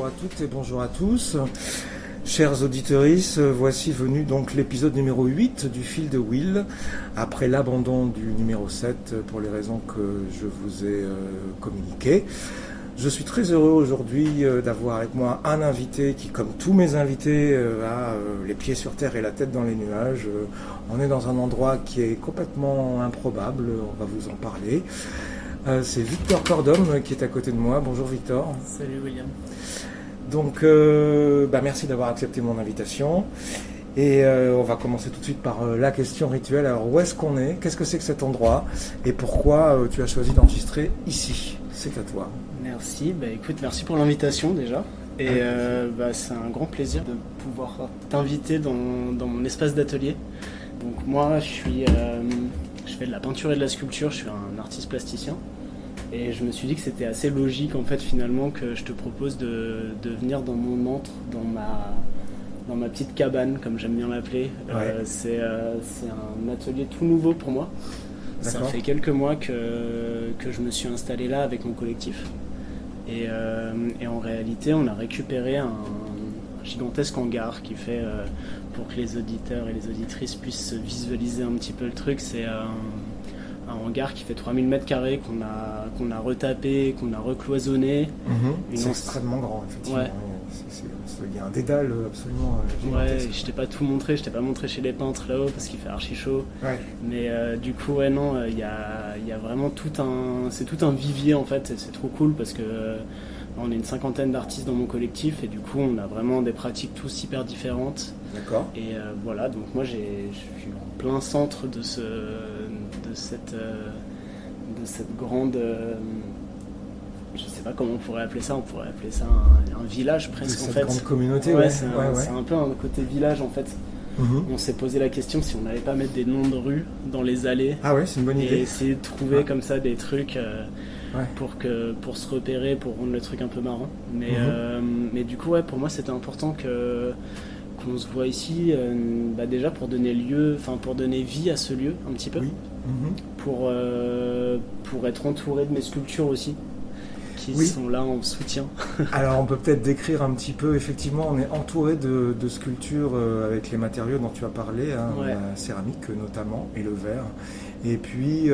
bonjour à toutes et bonjour à tous. Chers auditeuristes, voici venu donc l'épisode numéro 8 du Fil de Will, après l'abandon du numéro 7 pour les raisons que je vous ai communiquées. Je suis très heureux aujourd'hui d'avoir avec moi un invité qui, comme tous mes invités, a les pieds sur terre et la tête dans les nuages. On est dans un endroit qui est complètement improbable, on va vous en parler. C'est Victor Cordom qui est à côté de moi. Bonjour Victor. Salut William. Donc merci d'avoir accepté mon invitation. Et on va commencer tout de suite par la question rituelle. Alors où est-ce qu'on est? Qu'est-ce que c'est que cet endroit? Et pourquoi tu as choisi d'enregistrer ici? C'est à toi. Merci, écoute, merci pour l'invitation déjà. Et c'est un grand plaisir de pouvoir t'inviter dans mon espace d'atelier. Donc moi je fais de la peinture et de la sculpture, je suis un artiste plasticien. Et je me suis dit que c'était assez logique en fait finalement que je te propose de venir dans mon antre, dans ma petite cabane comme j'aime bien l'appeler. Ouais. C'est un atelier tout nouveau pour moi. Ça D'accord. fait quelques mois que je me suis installé là avec mon collectif. Et en réalité on a récupéré un gigantesque hangar qui fait, pour que les auditeurs et les auditrices puissent visualiser un petit peu le truc, c'est un hangar qui fait 3000 m² qu'on a retapé, qu'on a recloisonné. C'est extrêmement grand, effectivement. Ouais. Il y a un dédale absolument Ouais, gigantesque. je t'ai pas tout montré, je t'ai pas montré chez les peintres là-haut parce qu'il fait archi chaud. Ouais. Mais du coup, il y a vraiment c'est tout un vivier en fait, et c'est trop cool parce que on est une cinquantaine d'artistes dans mon collectif et du coup, on a vraiment des pratiques tous hyper différentes. D'accord. Et voilà, donc moi je suis en plein centre de cette grande, je sais pas comment on pourrait appeler ça un village presque en Cette fait. grande communauté, Ouais, ouais. c'est un peu un côté village en fait. On s'est posé la question si on n'allait pas mettre des noms de rues dans les allées. Ah ouais, c'est une bonne Et idée. essayer de trouver comme ça des trucs Ouais. pour se repérer, pour rendre le truc un peu marrant. Mais du coup, ouais, pour moi, c'était important qu'on se voit ici, déjà pour donner pour donner vie à ce lieu un petit peu, Oui. pour être entouré de mes sculptures aussi, qui Oui. sont là en soutien. Alors on peut peut-être décrire un petit peu, effectivement on est entouré de sculptures avec les matériaux dont tu as parlé, Ouais. la céramique notamment et le verre. Et puis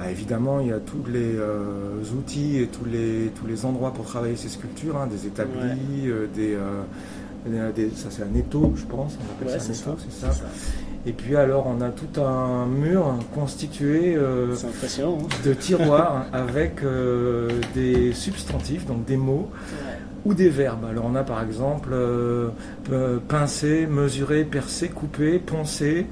évidemment il y a tous les outils et tous les endroits pour travailler ces sculptures, des établis, ça c'est un étau je pense, on appelle Ouais, ça un c'est étau, ça, c'est ça. Et puis alors on a tout un mur constitué C'est impressionnant. de tiroirs avec des substantifs, donc des mots, ou des verbes. Alors on a par exemple pincer, mesurer, percer, couper, poncer,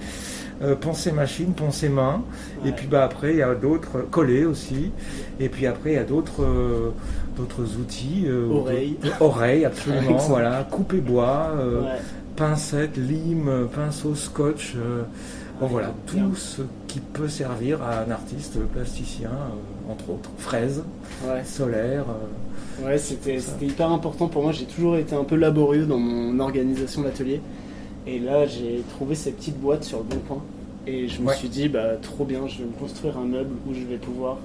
poncer machine, poncer main. Ouais. Et puis après il y a d'autres, coller aussi. Et puis après il y a d'autres outils. Oreilles, absolument. Voilà, couper bois. Pincette, lime, pinceau, scotch, voilà, tout ce qui peut servir à un artiste plasticien, entre autres, fraise, solaire. Ouais, c'était hyper important pour moi, j'ai toujours été un peu laborieux dans mon organisation d'atelier, et là j'ai trouvé ces petites boîtes sur le bon coin, et je me suis dit, trop bien, je vais me construire un meuble où je vais pouvoir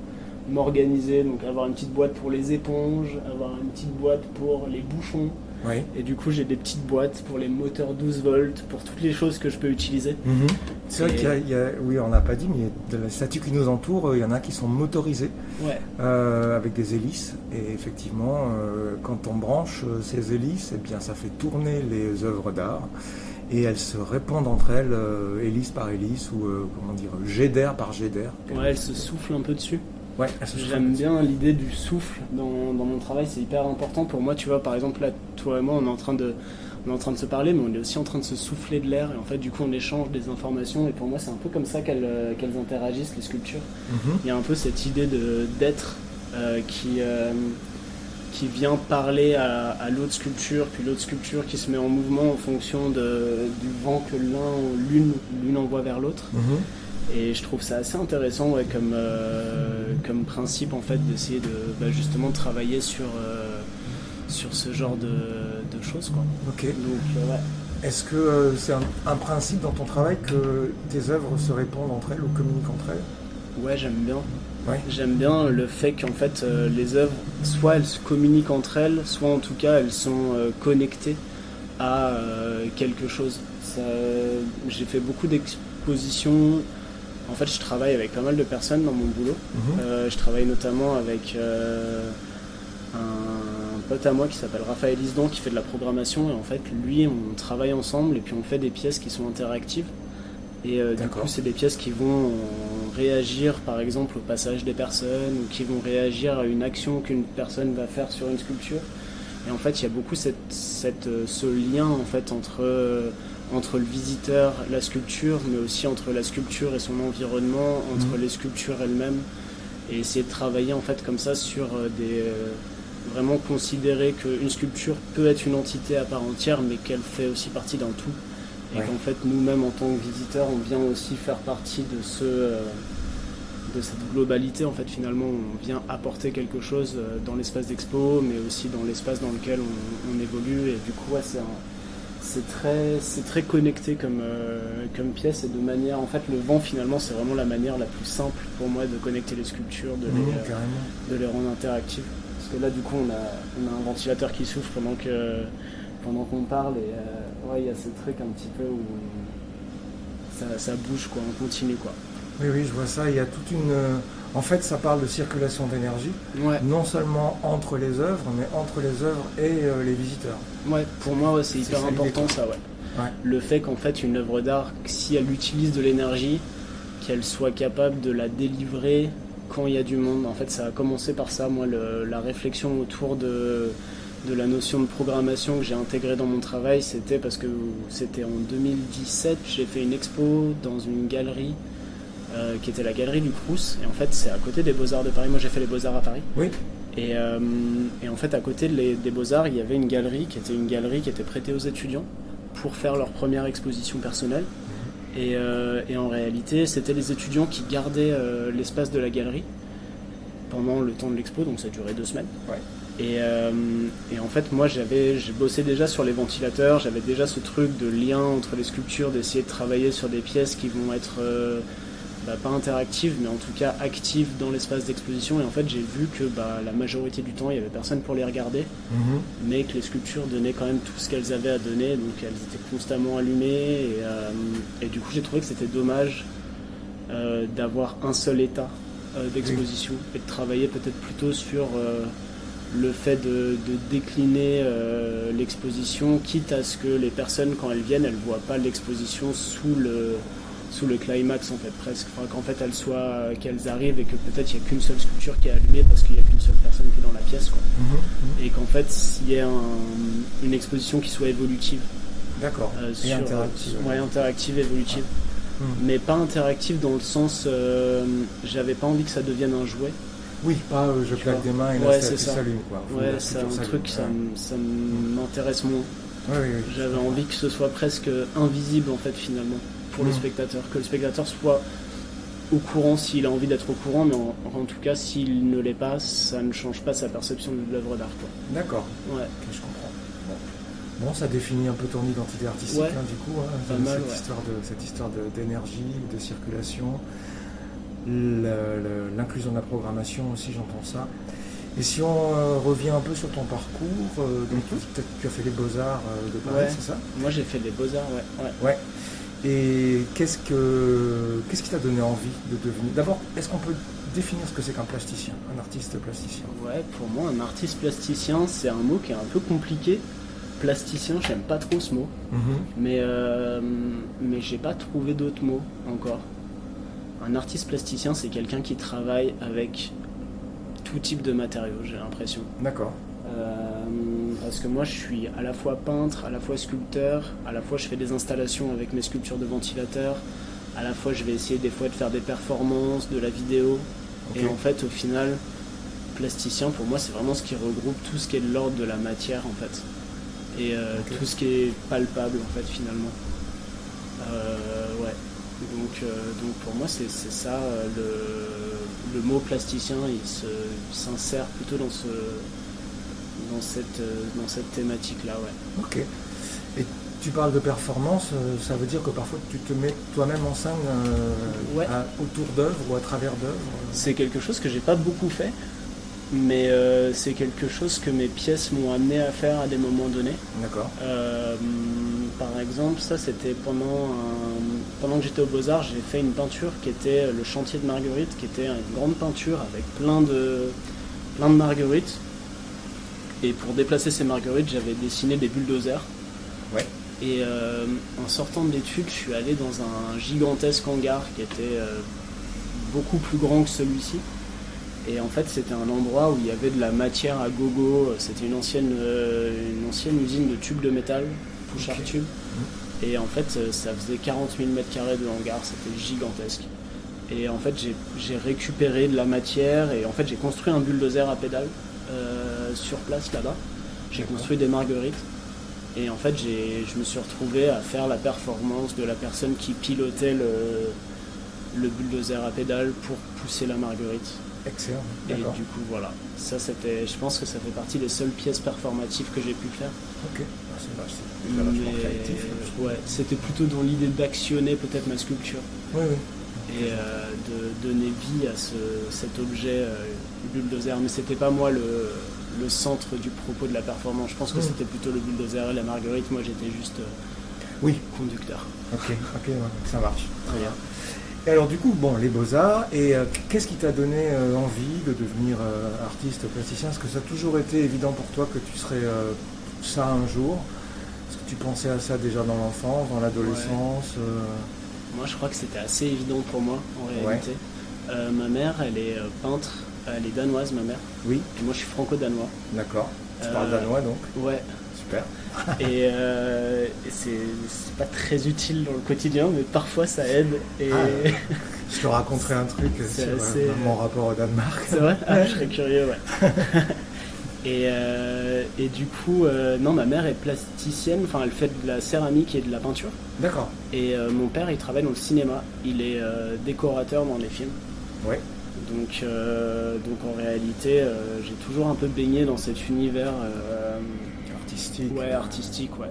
m'organiser, donc avoir une petite boîte pour les éponges, avoir une petite boîte pour les bouchons. Oui. Et du coup, j'ai des petites boîtes pour les moteurs 12 volts, pour toutes les choses que je peux utiliser. C'est vrai qu'il y a, oui, on n'a pas dit, mais de la statue qui nous entoure, il y en a qui sont motorisées, avec des hélices. Et effectivement, quand on branche ces hélices, eh bien, ça fait tourner les œuvres d'art. Et elles se répandent entre elles, hélice par hélice, ou jet d'air par jet d'air. Ouais, elles se soufflent un peu dessus. Ouais, j'aime bien l'idée du souffle dans mon travail, c'est hyper important pour moi. Tu vois, par exemple, là, toi et moi, on est en train de se parler, mais on est aussi en train de se souffler de l'air. Et en fait, du coup, on échange des informations. Et pour moi, c'est un peu comme ça qu'elles interagissent, les sculptures. Il y a un peu cette idée d'être qui vient parler à l'autre sculpture, puis l'autre sculpture qui se met en mouvement en fonction du vent que l'une envoie vers l'autre. Et je trouve ça assez intéressant comme principe en fait d'essayer de justement travailler sur ce genre de choses quoi. Ok. Donc Est-ce que c'est un principe dans ton travail que tes œuvres se répondent entre elles ou communiquent entre elles? Ouais, j'aime bien. Ouais. J'aime bien le fait qu'en fait les œuvres, soit elles se communiquent entre elles, soit en tout cas elles sont connectées à quelque chose. J'ai fait beaucoup d'expositions. En fait, je travaille avec pas mal de personnes dans mon boulot. Je travaille notamment avec un pote à moi qui s'appelle Raphaël Isdon, qui fait de la programmation. Et en fait, lui, on travaille ensemble et puis on fait des pièces qui sont interactives. Et du coup, c'est des pièces qui vont réagir, par exemple, au passage des personnes, ou qui vont réagir à une action qu'une personne va faire sur une sculpture. Et en fait, il y a beaucoup ce lien en fait, entre le visiteur, la sculpture, mais aussi entre la sculpture et son environnement, entre les sculptures elles-mêmes, et essayer de travailler en fait comme ça sur vraiment considérer qu'une sculpture peut être une entité à part entière, mais qu'elle fait aussi partie d'un tout. Et qu'en fait, nous-mêmes, en tant que visiteurs, on vient aussi faire partie de cette globalité. En fait, finalement, on vient apporter quelque chose dans l'espace d'expo, mais aussi dans l'espace dans lequel on évolue. Et du coup, c'est très connecté comme pièce. Et de manière, en fait, le vent, finalement, c'est vraiment la manière la plus simple pour moi de connecter les sculptures, de les rendre interactives. Parce que là, du coup, on a un ventilateur qui souffle pendant qu'on parle, et il y a ce truc un petit peu où ça bouge, quoi, on continue, quoi. Oui, je vois ça. Il y a toute une... En fait, ça parle de circulation d'énergie, non seulement entre les œuvres, mais entre les œuvres et les visiteurs. Ouais, pour moi, c'est hyper important, ça, ouais. Le fait qu'en fait, une œuvre d'art, si elle utilise de l'énergie, qu'elle soit capable de la délivrer quand il y a du monde. En fait, ça a commencé par ça, moi, la réflexion autour de la notion de programmation que j'ai intégrée dans mon travail, c'était parce que c'était en 2017, j'ai fait une expo dans une galerie qui était la galerie du Crous, et en fait c'est à côté des Beaux-Arts de Paris. Moi j'ai fait les Beaux-Arts à Paris. Oui. Et en fait à côté des Beaux-Arts, il y avait une galerie qui était prêtée aux étudiants pour faire leur première exposition personnelle. Et en réalité, c'était les étudiants qui gardaient l'espace de la galerie pendant le temps de l'expo, donc ça durait 2 semaines. Ouais. Et en fait, moi, j'ai bossé déjà sur les ventilateurs, j'avais déjà ce truc de lien entre les sculptures, d'essayer de travailler sur des pièces qui vont être pas interactives, mais en tout cas actives dans l'espace d'exposition. Et en fait, j'ai vu que la majorité du temps, il n'y avait personne pour les regarder, mais que les sculptures donnaient quand même tout ce qu'elles avaient à donner, donc elles étaient constamment allumées. Et du coup, j'ai trouvé que c'était dommage d'avoir un seul état d'exposition, et de travailler peut-être plutôt sur le fait de décliner l'exposition, quitte à ce que les personnes, quand elles viennent, elles ne voient pas l'exposition sous le climax, en fait, presque. Enfin, qu'en fait, qu'elles arrivent et que peut-être il n'y a qu'une seule sculpture qui est allumée parce qu'il n'y a qu'une seule personne qui est dans la pièce, quoi. Et qu'en fait, il y ait une exposition qui soit évolutive. D'accord. Et interactive. Interactive, évolutive. Mais pas interactive dans le sens... j'avais pas envie que ça devienne un jouet. Oui, pas je claque des mains et là ça s'allume, quoi. C'est un truc, ça m'intéresse moins. Oui. J'avais envie que ce soit presque invisible, en fait, finalement, pour le spectateur. Que le spectateur soit au courant s'il a envie d'être au courant, mais en tout cas, s'il ne l'est pas, ça ne change pas sa perception de l'œuvre d'art, quoi. D'accord. Ouais. Okay, je comprends. Bon, ça définit un peu ton identité artistique, du coup, pas mal, cette histoire d'énergie, de circulation. L'inclusion de la programmation aussi, j'entends ça. Et si on revient un peu sur ton parcours, donc tu as fait les Beaux-Arts de Paris, c'est ça? Moi j'ai fait les Beaux-Arts, ouais. Et qu'est-ce qui t'a donné envie de devenir... D'abord, est-ce qu'on peut définir ce que c'est qu'un plasticien, un artiste plasticien? Ouais, pour moi un artiste plasticien, c'est un mot qui est un peu compliqué. Plasticien, j'aime pas trop ce mot, mais j'ai pas trouvé d'autres mots encore. Un artiste plasticien, c'est quelqu'un qui travaille avec tout type de matériaux, j'ai l'impression. D'accord. Parce que moi, je suis à la fois peintre, à la fois sculpteur, à la fois je fais des installations avec mes sculptures de ventilateurs, à la fois je vais essayer des fois de faire des performances, de la vidéo. Okay. Et en fait, au final, plasticien, pour moi, c'est vraiment ce qui regroupe tout ce qui est de l'ordre de la matière, en fait. Et tout ce qui est palpable, en fait, finalement. Donc pour moi c'est ça, le mot plasticien il s'insère plutôt dans cette thématique là, ouais. Ok. Et tu parles de performance, ça veut dire que parfois tu te mets toi-même en scène autour d'œuvres ou à travers d'œuvres. C'est quelque chose que j'ai pas beaucoup fait, mais c'est quelque chose que mes pièces m'ont amené à faire à des moments donnés. D'accord. Par exemple, ça c'était pendant que j'étais aux Beaux-Arts, j'ai fait une peinture qui était le chantier de Marguerite, qui était une grande peinture avec plein de marguerites. Et pour déplacer ces marguerites, j'avais dessiné des bulldozers. Ouais. Et en sortant de l'étude, je suis allé dans un gigantesque hangar qui était beaucoup plus grand que celui-ci. Et en fait, c'était un endroit où il y avait de la matière à gogo. C'était une ancienne usine de tubes de métal, Pouchard Tube. Et en fait, ça faisait 40 000 m² de hangar, c'était gigantesque. Et en fait, j'ai récupéré de la matière et en fait, j'ai construit un bulldozer à pédales sur place là-bas. J'ai construit des marguerites. Et en fait, je me suis retrouvé à faire la performance de la personne qui pilotait le bulldozer à pédales pour pousser la marguerite. Excellent. Et du coup, voilà. Ça, je pense que ça fait partie des seules pièces performatives que j'ai pu faire. Ok. C'est vachement créatif. Ouais, c'était plutôt dans l'idée d'actionner peut-être ma sculpture. Oui. Et de donner vie à cet objet bulldozer. Mais c'était pas moi le centre du propos de la performance. Je pense que c'était plutôt le bulldozer et la marguerite. Moi, j'étais juste conducteur. Ok, ça marche. Très bien. Et alors du coup, les Beaux-Arts, et qu'est-ce qui t'a donné envie de devenir artiste plasticien? Est-ce que ça a toujours été évident pour toi que tu serais ça un jour? Est-ce que tu pensais à ça déjà dans l'enfance, dans l'adolescence? Moi, je crois que c'était assez évident pour moi, en réalité. Ma mère, elle est peintre, elle est danoise, ma mère. Oui. Et moi, je suis franco-danois. D'accord. Tu parles danois, donc? Ouais. Super. Et c'est pas très utile dans le quotidien, mais parfois ça aide. Et... je te raconterai un truc sur mon rapport au Danemark. C'est vrai? Je serais curieux, ouais. Et du coup, non, ma mère est plasticienne, enfin elle fait de la céramique et de la peinture. D'accord. Et mon père, il travaille dans le cinéma, il est décorateur dans les films. Ouais. Donc en réalité, j'ai toujours un peu baigné dans cet univers artistique. Ouais, artistique, ouais.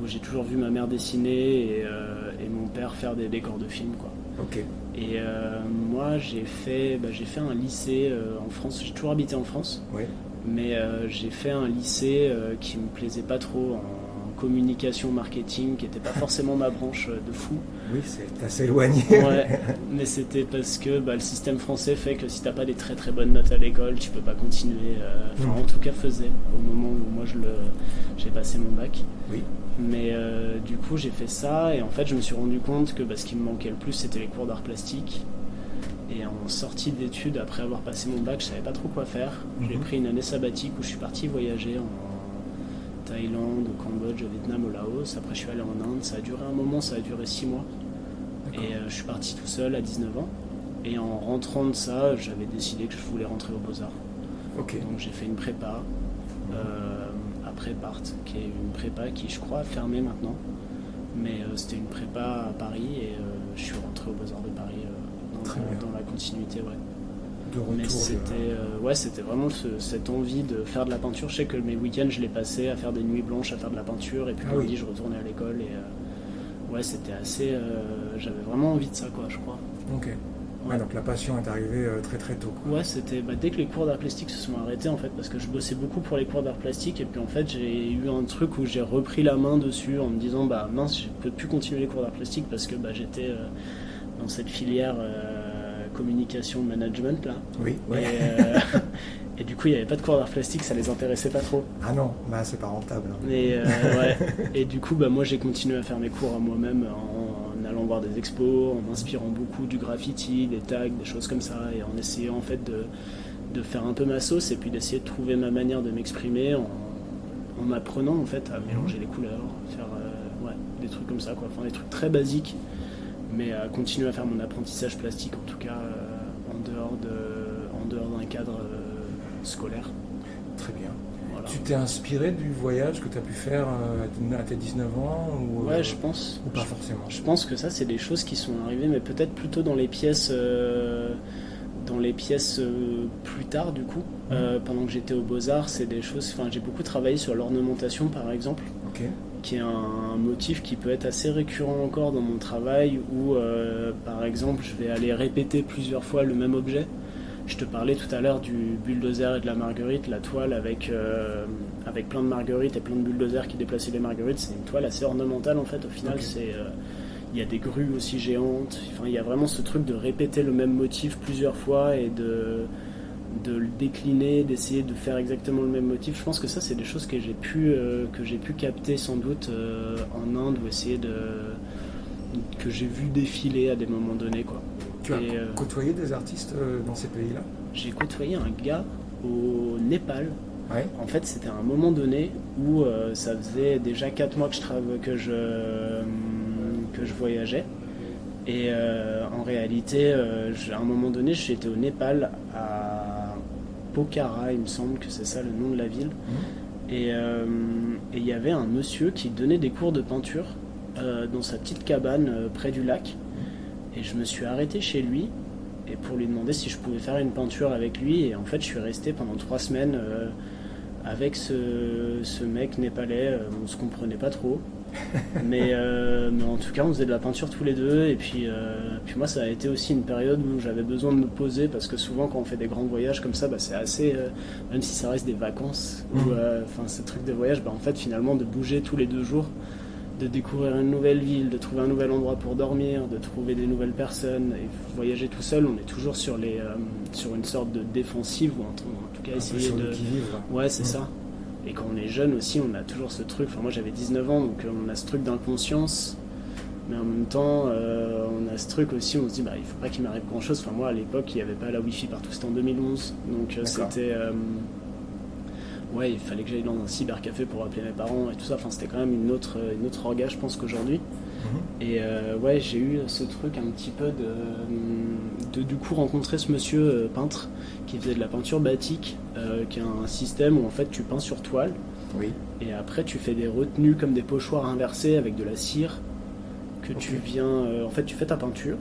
Où j'ai toujours vu ma mère dessiner et mon père faire des décors de films, quoi. Ok. Et moi, j'ai fait un lycée en France. J'ai toujours habité en France. Oui. Mais j'ai fait un lycée qui me plaisait pas trop en communication, marketing, qui n'était pas forcément ma branche de fou. Oui, c'est assez éloigné. Ouais, mais c'était parce que le système français fait que si t'as pas des très très bonnes notes à l'école, tu peux pas continuer. En tout cas, faisait au moment où moi j'ai passé mon bac. Oui. Mais du coup, j'ai fait ça et en fait, je me suis rendu compte que ce qui me manquait le plus, c'était les cours d'art plastique. Et en sortie d'études, après avoir passé mon bac, je savais pas trop quoi faire. J'ai pris une année sabbatique où je suis parti voyager en Thaïlande, au Cambodge, au Vietnam, au Laos. Après, je suis allé en Inde. Ça a duré un moment, ça a duré 6 mois. Et je suis parti tout seul à 19 ans. Et en rentrant de ça, j'avais décidé que je voulais rentrer aux Beaux-Arts. Okay. Donc j'ai fait une prépa, après Part, qui est une prépa qui, je crois, a fermé maintenant. Mais c'était une prépa à Paris et je suis rentré aux Beaux-Arts de Paris dans la continuité, ouais. De retour. Mais c'était vraiment cette envie de faire de la peinture. Je sais que mes week-ends, je les passais à faire des nuits blanches, à faire de la peinture. Et puis lundi, je retournais à l'école. Et c'était assez... j'avais vraiment envie de ça, quoi, je crois. Ok. Ouais, donc la passion est arrivée très très tôt, quoi. Ouais, c'était dès que les cours d'art plastique se sont arrêtés, en fait, parce que je bossais beaucoup pour les cours d'art plastique. Et puis, en fait, j'ai eu un truc où j'ai repris la main dessus en me disant, mince, je peux plus continuer les cours d'art plastique parce que j'étais dans cette filière... communication management là. Oui. Et du coup il n'y avait pas de cours d'art plastique, ça les intéressait pas trop. Ah non, c'est pas rentable. Et du coup moi j'ai continué à faire mes cours à moi-même en allant voir des expos, en m'inspirant beaucoup du graffiti, des tags, des choses comme ça, et en essayant en fait de faire un peu ma sauce et puis d'essayer de trouver ma manière de m'exprimer en m'apprenant en fait à mélanger les couleurs, faire des trucs comme ça, quoi. Enfin des trucs très basiques, mais à continuer à faire mon apprentissage plastique, en tout cas en dehors d'un cadre scolaire. Très bien. Voilà. Tu t'es inspiré du voyage que tu as pu faire à tes 19 ans ou, Ouais, je pense. Ou pas forcément. Je pense que ça, c'est des choses qui sont arrivées, mais peut-être plutôt dans les pièces dans les pièces plus tard du coup, pendant que j'étais aux Beaux-Arts, c'est des choses, j'ai beaucoup travaillé sur l'ornementation par exemple, qui est un motif qui peut être assez récurrent encore dans mon travail, où par exemple je vais aller répéter plusieurs fois le même objet. Je te parlais tout à l'heure du bulldozer et de la marguerite, la toile avec plein de marguerites et plein de bulldozers qui déplaçaient les marguerites, c'est une toile assez ornementale en fait au final. Il y a des grues aussi géantes, il y a vraiment ce truc de répéter le même motif plusieurs fois et de le décliner, d'essayer de faire exactement le même motif. Je pense que ça c'est des choses que j'ai pu capter sans doute en Inde, ou que j'ai vu défiler à des moments donnés quoi. Tu as côtoyé des artistes dans ces pays-là? J'ai côtoyé un gars au Népal. Ouais. En fait, c'était à un moment donné où ça faisait déjà 4 mois que je voyageais. Et en réalité, à un moment donné, j'étais au Népal, à Pokhara, il me semble que c'est ça le nom de la ville. Et il y avait un monsieur qui donnait des cours de peinture dans sa petite cabane près du lac. Et je me suis arrêté chez lui et pour lui demander si je pouvais faire une peinture avec lui. Et en fait, je suis resté pendant 3 semaines avec ce mec népalais. On se comprenait pas trop. mais en tout cas, on faisait de la peinture tous les deux. Et puis moi, ça a été aussi une période où j'avais besoin de me poser, parce que souvent, quand on fait des grands voyages comme ça, c'est assez... même si ça reste des vacances, ou ce truc de voyage, en fait, finalement, de bouger tous les 2 jours, de découvrir une nouvelle ville, de trouver un nouvel endroit pour dormir, de trouver des nouvelles personnes, et voyager tout seul, on est toujours sur une sorte de défensive, ou en tout cas essayer de... Ouais, c'est ça. Et quand on est jeune aussi, on a toujours ce truc, moi j'avais 19 ans, donc on a ce truc d'inconscience, mais en même temps, on a ce truc aussi, on se dit, il faut pas qu'il m'arrive grand chose. Moi à l'époque, il n'y avait pas la Wi-Fi partout, c'était en 2011, donc c'était... il fallait que j'aille dans un cybercafé pour appeler mes parents et tout ça. C'était quand même une autre orga, je pense, qu'aujourd'hui. Et j'ai eu ce truc un petit peu de du coup rencontrer ce monsieur peintre qui faisait de la peinture batik, qui est un système où en fait tu peins sur toile. Oui. Et après tu fais des retenues comme des pochoirs inversés avec de la cire que tu viens... en fait tu fais ta peinture,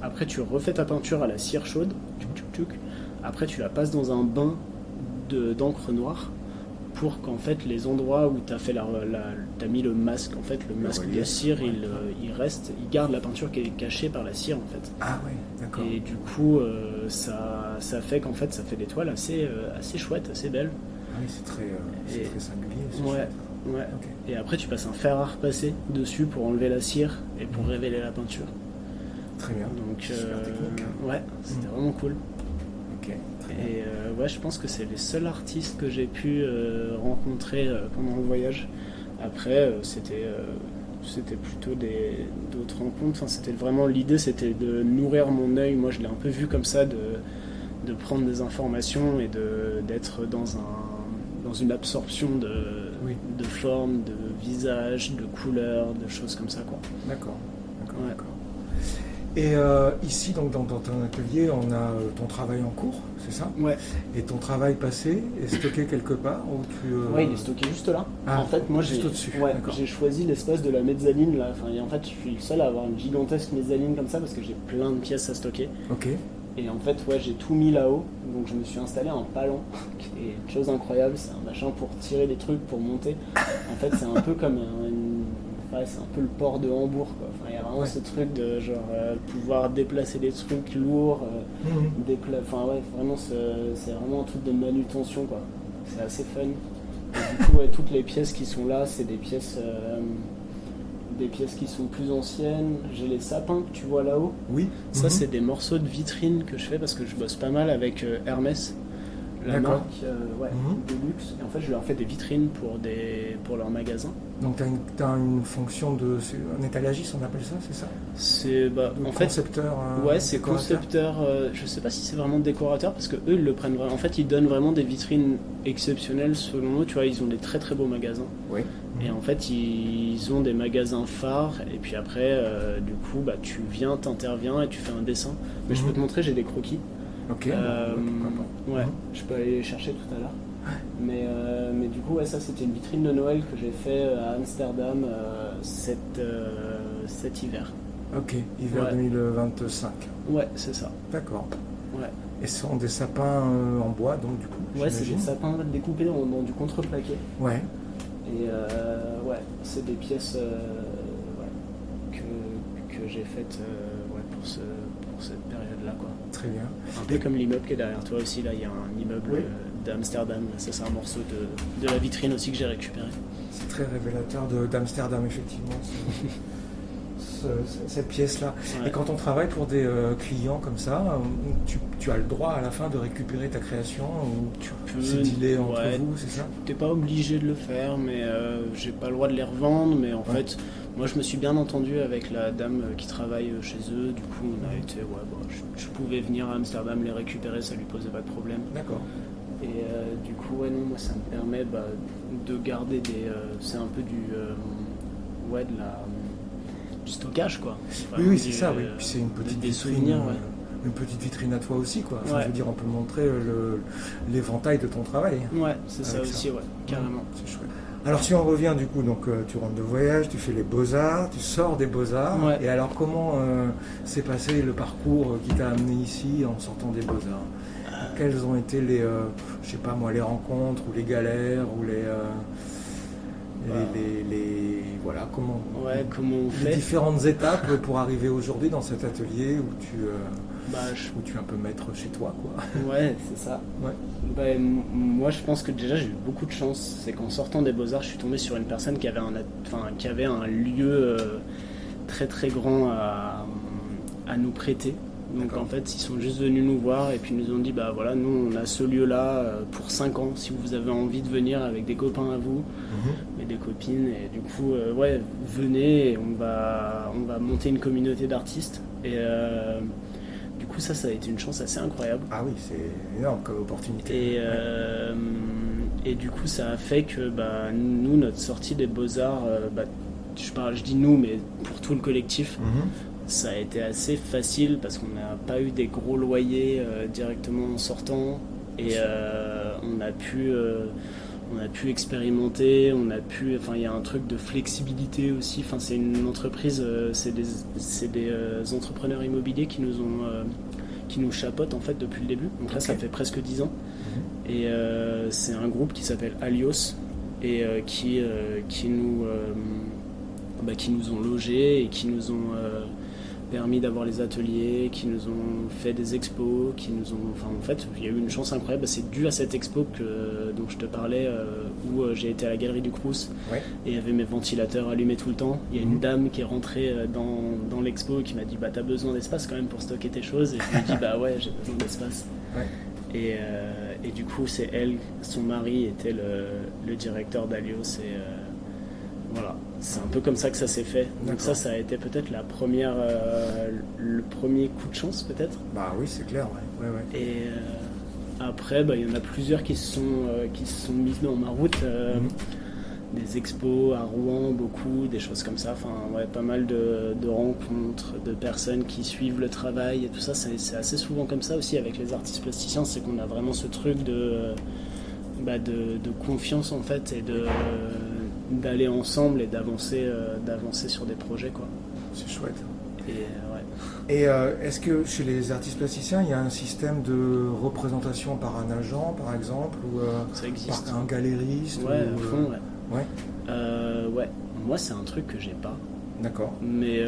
après tu refais ta peinture à la cire chaude, après tu la passes dans un bain d'encre noire, pour qu'en fait les endroits où tu as fait t'as mis le masque, en fait le masque de cire, il reste, il garde la peinture qui est cachée par la cire en fait. Ah ouais, d'accord. Et du coup ça fait qu'en fait ça fait des toiles assez chouettes, assez belles. Ah oui, c'est très singulier. Ouais. Okay. Et après tu passes un fer à repasser dessus pour enlever la cire et pour révéler la peinture. Très bien. Donc super technique. Ouais, c'était vraiment cool. Ok. Et je pense que c'est les seuls artistes que j'ai pu rencontrer pendant le voyage. Après, c'était plutôt d'autres rencontres. C'était vraiment l'idée, c'était de nourrir mon œil. Moi, je l'ai un peu vu comme ça, de prendre des informations et d'être dans une absorption de formes, de visages, de couleurs, de choses comme ça, quoi. D'accord. Et ici, donc, dans ton atelier, on a ton travail en cours, c'est ça? Ouais. Et ton travail passé est stocké quelque part où Ouais, il est stocké juste là. Ah, en fait, moi, juste au-dessus. J'ai choisi l'espace de la mezzanine là. En fait, je suis le seul à avoir une gigantesque mezzanine comme ça parce que j'ai plein de pièces à stocker. Ok. Et en fait, j'ai tout mis là-haut. Donc, je me suis installé un palan, qui est une chose incroyable. C'est un machin pour tirer les trucs, pour monter. En fait, c'est un peu comme c'est un peu le port de Hambourg, quoi. Il y a vraiment ce truc de pouvoir déplacer des trucs lourds, vraiment c'est vraiment un truc de manutention, quoi. C'est assez fun. Et du coup, toutes les pièces qui sont là, c'est des pièces qui sont plus anciennes. J'ai les sapins que tu vois là-haut. Oui. Ça, c'est des morceaux de vitrine que je fais parce que je bosse pas mal avec Hermès, la marque de luxe. Et en fait, je leur fais des vitrines pour leur magasin. Donc tu as une fonction un étalagiste, on appelle ça, c'est ça? C'est en fait concepteur. C'est concepteur. Je sais pas si c'est vraiment décorateur parce que eux ils le prennent vraiment. En fait, ils donnent vraiment des vitrines exceptionnelles selon eux. Tu vois, ils ont des très très beaux magasins. Oui. Et en fait, ils ont des magasins phares. Et puis après, du coup, tu viens, t'interviens et tu fais un dessin. Mais je peux te montrer, j'ai des croquis. Ok. Je peux aller les chercher tout à l'heure. Mais du coup, ça c'était une vitrine de Noël que j'ai fait à Amsterdam cet hiver. Ok, hiver 2025. Ouais, c'est ça. D'accord. Ouais. Et ce sont des sapins en bois, donc du coup. Ouais, c'est j'imagine. des sapins découpés dans du contreplaqué. Ouais, Et ouais, c'est des pièces ouais, que j'ai faites ouais, pour cette période-là, quoi. très bien. Un peu comme l'immeuble qui est derrière toi aussi, là, il y a un immeuble Oui. d'Amsterdam. Ça, c'est un morceau de la vitrine aussi que j'ai récupéré. C'est très révélateur d'Amsterdam, effectivement, cette pièce-là. Ouais. Et quand on travaille pour des clients comme ça, tu as le droit à la fin de récupérer ta création ou Tu peux. c'est dealé entre Ouais, vous, c'est ça? t'es pas obligé de le faire, mais j'ai pas le droit de les revendre. Mais en fait, moi, je me suis bien entendu avec la dame qui travaille chez eux. Du coup, on a été, ouais, bon, je pouvais venir à Amsterdam les récupérer, ça lui posait pas de problème. D'accord. Et du coup, ouais, non, moi, ça me permet de garder des. C'est un peu ouais, du stockage, quoi. Oui, oui, c'est ça, oui. Puis c'est une petite des vitrine, souvenirs, ouais. une petite vitrine à toi aussi, quoi. Enfin, Ouais. je veux dire, on peut montrer l'éventail de ton travail. Ouais, c'est ça Avec ça. aussi, ouais, carrément. C'est chouette. Alors si on revient du coup, donc tu rentres de voyage, tu fais les beaux-arts, tu sors des beaux-arts, Ouais. et alors comment s'est passé le parcours qui t'a amené ici en sortant des beaux-arts? Quelles ont été les, je sais pas moi, les rencontres ou les galères ou voilà, comment on les fait différentes étapes pour arriver aujourd'hui dans cet atelier où bah, où tu es un peu maître chez toi, quoi. Ouais, c'est ça. Ouais. Bah, moi, je pense que déjà, j'ai eu beaucoup de chance. C'est qu'en sortant des Beaux-Arts, je suis tombé sur une personne qui avait qui avait un lieu très très grand à nous prêter. Donc D'accord. en fait, ils sont juste venus nous voir et puis ils nous ont dit, bah voilà, nous on a ce lieu-là pour 5 ans, si vous avez envie de venir avec des copains à vous, et des copines, et du coup, ouais, venez, et on va monter une communauté d'artistes. Et du coup, ça a été une chance assez incroyable. Ah oui, c'est énorme comme opportunité. Et du coup, ça a fait que bah, nous, notre sortie des Beaux-Arts, bah, je dis nous, mais pour tout le collectif, ça a été assez facile parce qu'on n'a pas eu des gros loyers directement en sortant, et on a pu expérimenter, enfin il y a un truc de flexibilité aussi. Enfin c'est une entreprise, c'est des entrepreneurs immobiliers qui nous chapeautent en fait depuis le début. Donc là ça fait presque 10 ans. Et c'est un groupe qui s'appelle Alios et qui nous ont logés et qui nous ont permis d'avoir les ateliers, qui nous ont fait des expos, enfin en fait il y a eu une chance incroyable. C'est dû à cette expo dont je te parlais, où j'ai été à la galerie du Crous, Ouais. et il y avait mes ventilateurs allumés tout le temps. Il y a une dame qui est rentrée dans l'expo et qui m'a dit, bah t'as besoin d'espace quand même pour stocker tes choses, et je lui ai dit bah ouais, j'ai besoin d'espace. Ouais. Et du coup c'est elle, son mari était le directeur d'Alios, et voilà, c'est un peu comme ça que ça s'est fait. Donc D'accord. ça a été peut-être le premier coup de chance peut-être. Bah oui, c'est clair, ouais. Ouais, ouais. Et après, bah, il y en a plusieurs qui se sont mises dans ma route. Des expos à Rouen, beaucoup, des choses comme ça. Enfin, ouais, pas mal de rencontres, de personnes qui suivent le travail et tout ça. C'est assez souvent comme ça aussi avec les artistes plasticiens, c'est qu'on a vraiment ce truc de confiance en fait, et d'aller ensemble et d'avancer sur des projets, quoi. C'est chouette. Et ouais. Et est-ce que chez les artistes plasticiens, il y a un système de représentation par un agent, par exemple, ou Ça existe. par un galériste Ouais, ou, à fond, ouais. Ouais, Ouais. Moi, c'est un truc que j'ai pas. d'accord. Mais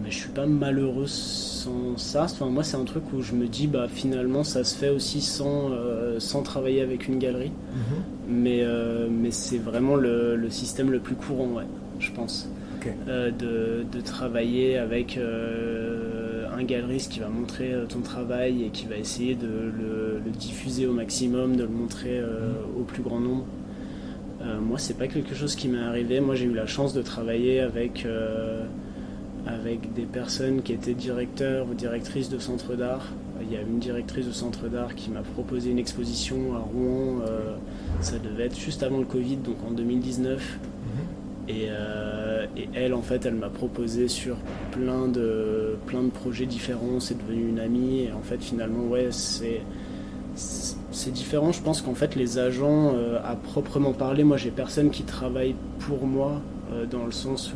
je suis pas malheureux sans ça. Enfin, moi, c'est un truc où je me dis, bah finalement, ça se fait aussi sans travailler avec une galerie. Mais c'est vraiment le système le plus courant, ouais, je pense. Ok. De travailler avec un galeriste qui va montrer ton travail et qui va essayer de le diffuser au maximum, de le montrer au plus grand nombre. Moi, c'est pas quelque chose qui m'est arrivé. Moi, j'ai eu la chance de travailler avec des personnes qui étaient directeurs ou directrices de centres d'art. Il y a une directrice de centre d'art qui m'a proposé une exposition à Rouen. Ça devait être juste avant le Covid, donc en 2019. Et elle, en fait, elle m'a proposé sur plein de projets différents. C'est devenu une amie. Et en fait, finalement, ouais, c'est différent. Je pense qu'en fait, les agents, à proprement parler, moi, j'ai personne qui travaille pour moi, dans le sens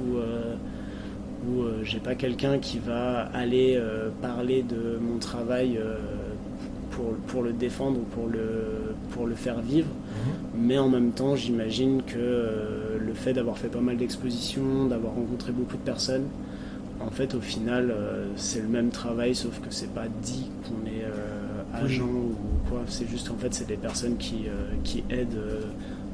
où j'ai pas quelqu'un qui va aller parler de mon travail pour le défendre ou pour le faire vivre. Mais en même temps, j'imagine que le fait d'avoir fait pas mal d'expositions, d'avoir rencontré beaucoup de personnes, en fait, au final, c'est le même travail, sauf que c'est pas dit qu'on est agent ou quoi. C'est juste, en fait, c'est des personnes qui aident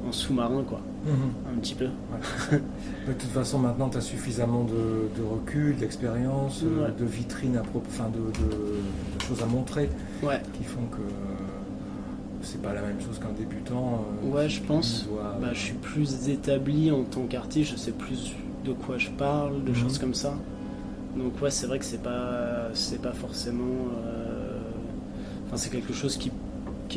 en sous-marin, quoi. Un petit peu. Ouais. De toute façon, maintenant, tu as suffisamment de recul, d'expérience, de vitrines de choses à montrer, qui font que c'est pas la même chose qu'un débutant. Ouais, je pense. Je suis plus établi en tant qu'artiste, je sais plus de quoi je parle, de choses comme ça. Donc ouais, c'est vrai que c'est pas forcément... c'est quelque chose qui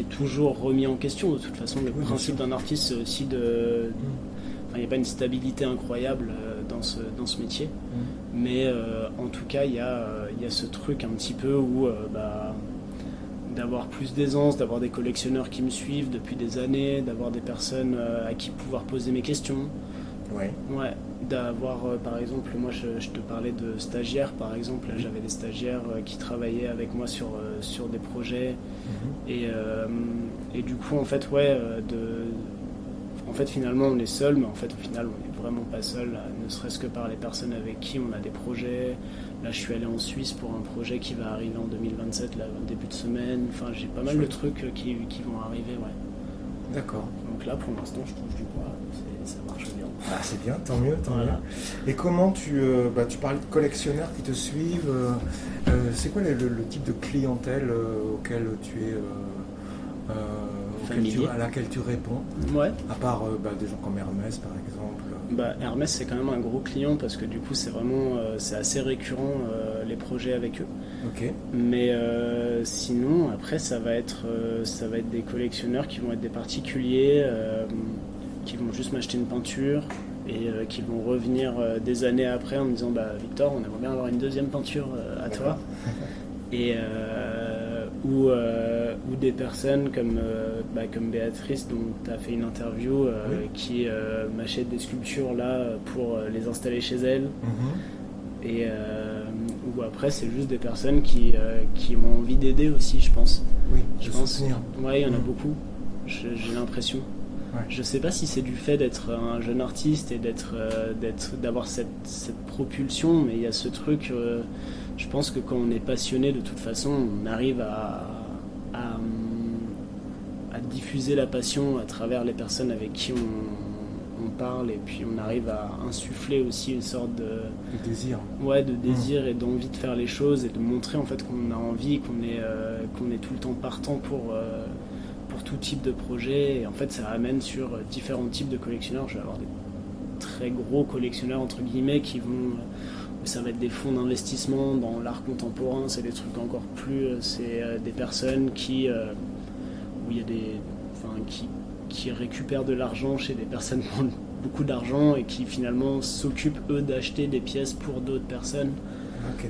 est toujours remis en question. De toute façon, le principe d'un artiste, c'est aussi il n'y a pas une stabilité incroyable dans ce métier. Mais en tout cas, il y a ce truc un petit peu où d'avoir plus d'aisance, d'avoir des collectionneurs qui me suivent depuis des années, d'avoir des personnes à qui pouvoir poser mes questions. Ouais, d'avoir par exemple, moi je te parlais de stagiaires par exemple, j'avais des stagiaires qui travaillaient avec moi sur des projets et du coup en fait finalement on est seul, mais en fait au final on est vraiment pas seul, ne serait-ce que par les personnes avec qui on a des projets. Là je suis allé en Suisse pour un projet qui va arriver en 2027, là, au début de semaine, j'ai pas mal de trucs qui vont arriver, D'accord. Donc là pour l'instant je touche du bois, ça marche bien. Ah, c'est bien, tant mieux. Et comment tu parlais de collectionneurs qui te suivent, c'est quoi le type de clientèle auquel tu es à laquelle tu réponds, à part des gens comme Hermès par exemple? Hermès c'est quand même un gros client parce que du coup c'est vraiment c'est assez récurrent les projets avec eux. Mais sinon après ça va être des collectionneurs qui vont être des particuliers qui vont juste m'acheter une peinture et qui vont revenir des années après en me disant Victor, on aimerait bien avoir une deuxième peinture à toi. Et ou des personnes comme Béatrice dont tu as fait une interview qui m'achète des sculptures là pour les installer chez elle. Et ou après c'est juste des personnes qui ont envie d'aider aussi, je pense. Je pense. Ouais, il y en a beaucoup, j'ai l'impression. Je sais pas si c'est du fait d'être un jeune artiste et d'avoir cette propulsion, mais il y a ce truc, je pense que quand on est passionné de toute façon, on arrive à diffuser la passion à travers les personnes avec qui on parle, et puis on arrive à insuffler aussi une sorte de désir. De désir et d'envie de faire les choses et de montrer en fait qu'on a envie, qu'on est tout le temps partant pour tout type de projet. Et en fait ça amène sur différents types de collectionneurs. Je vais avoir des très gros collectionneurs entre guillemets qui vont, ça va être des fonds d'investissement dans l'art contemporain, c'est des trucs encore plus, c'est des personnes qui où il y a qui récupèrent de l'argent chez des personnes qui ont beaucoup d'argent et qui finalement s'occupent eux d'acheter des pièces pour d'autres personnes.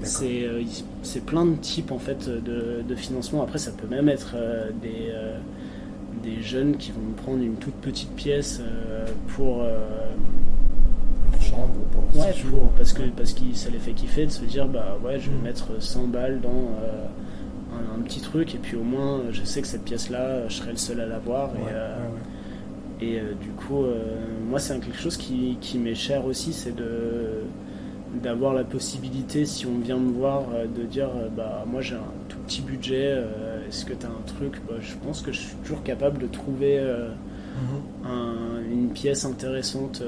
C'est plein de types en fait de financement. Après ça peut même être des jeunes qui vont prendre une toute petite pièce pour chambre, parce que ça les fait kiffer de se dire je vais mettre 100 balles dans un petit truc et puis au moins je sais que cette pièce là je serai le seul à l'avoir. Et du coup moi c'est quelque chose qui m'est cher aussi, c'est d'avoir la possibilité, si on vient me voir, de dire moi j'ai un tout petit budget, est-ce que tu as un truc? Je pense que je suis toujours capable de trouver une pièce intéressante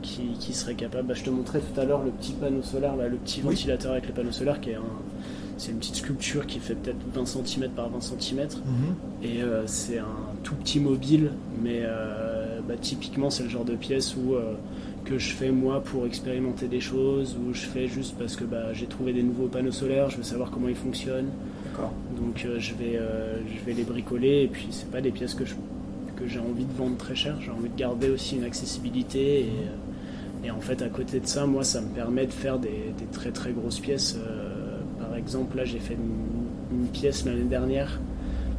qui serait capable. Je te montrais tout à l'heure le petit panneau solaire, le petit ventilateur avec le panneau solaire c'est une petite sculpture qui fait peut-être 20 cm par 20 cm et c'est un tout petit mobile, mais typiquement c'est le genre de pièce que je fais moi pour expérimenter des choses, ou je fais juste parce que j'ai trouvé des nouveaux panneaux solaires, je veux savoir comment ils fonctionnent. Donc je vais les bricoler, et puis c'est pas des pièces que j'ai envie de vendre très cher, j'ai envie de garder aussi une accessibilité et en fait à côté de ça, moi ça me permet de faire des très très grosses pièces. Par exemple là j'ai fait une pièce l'année dernière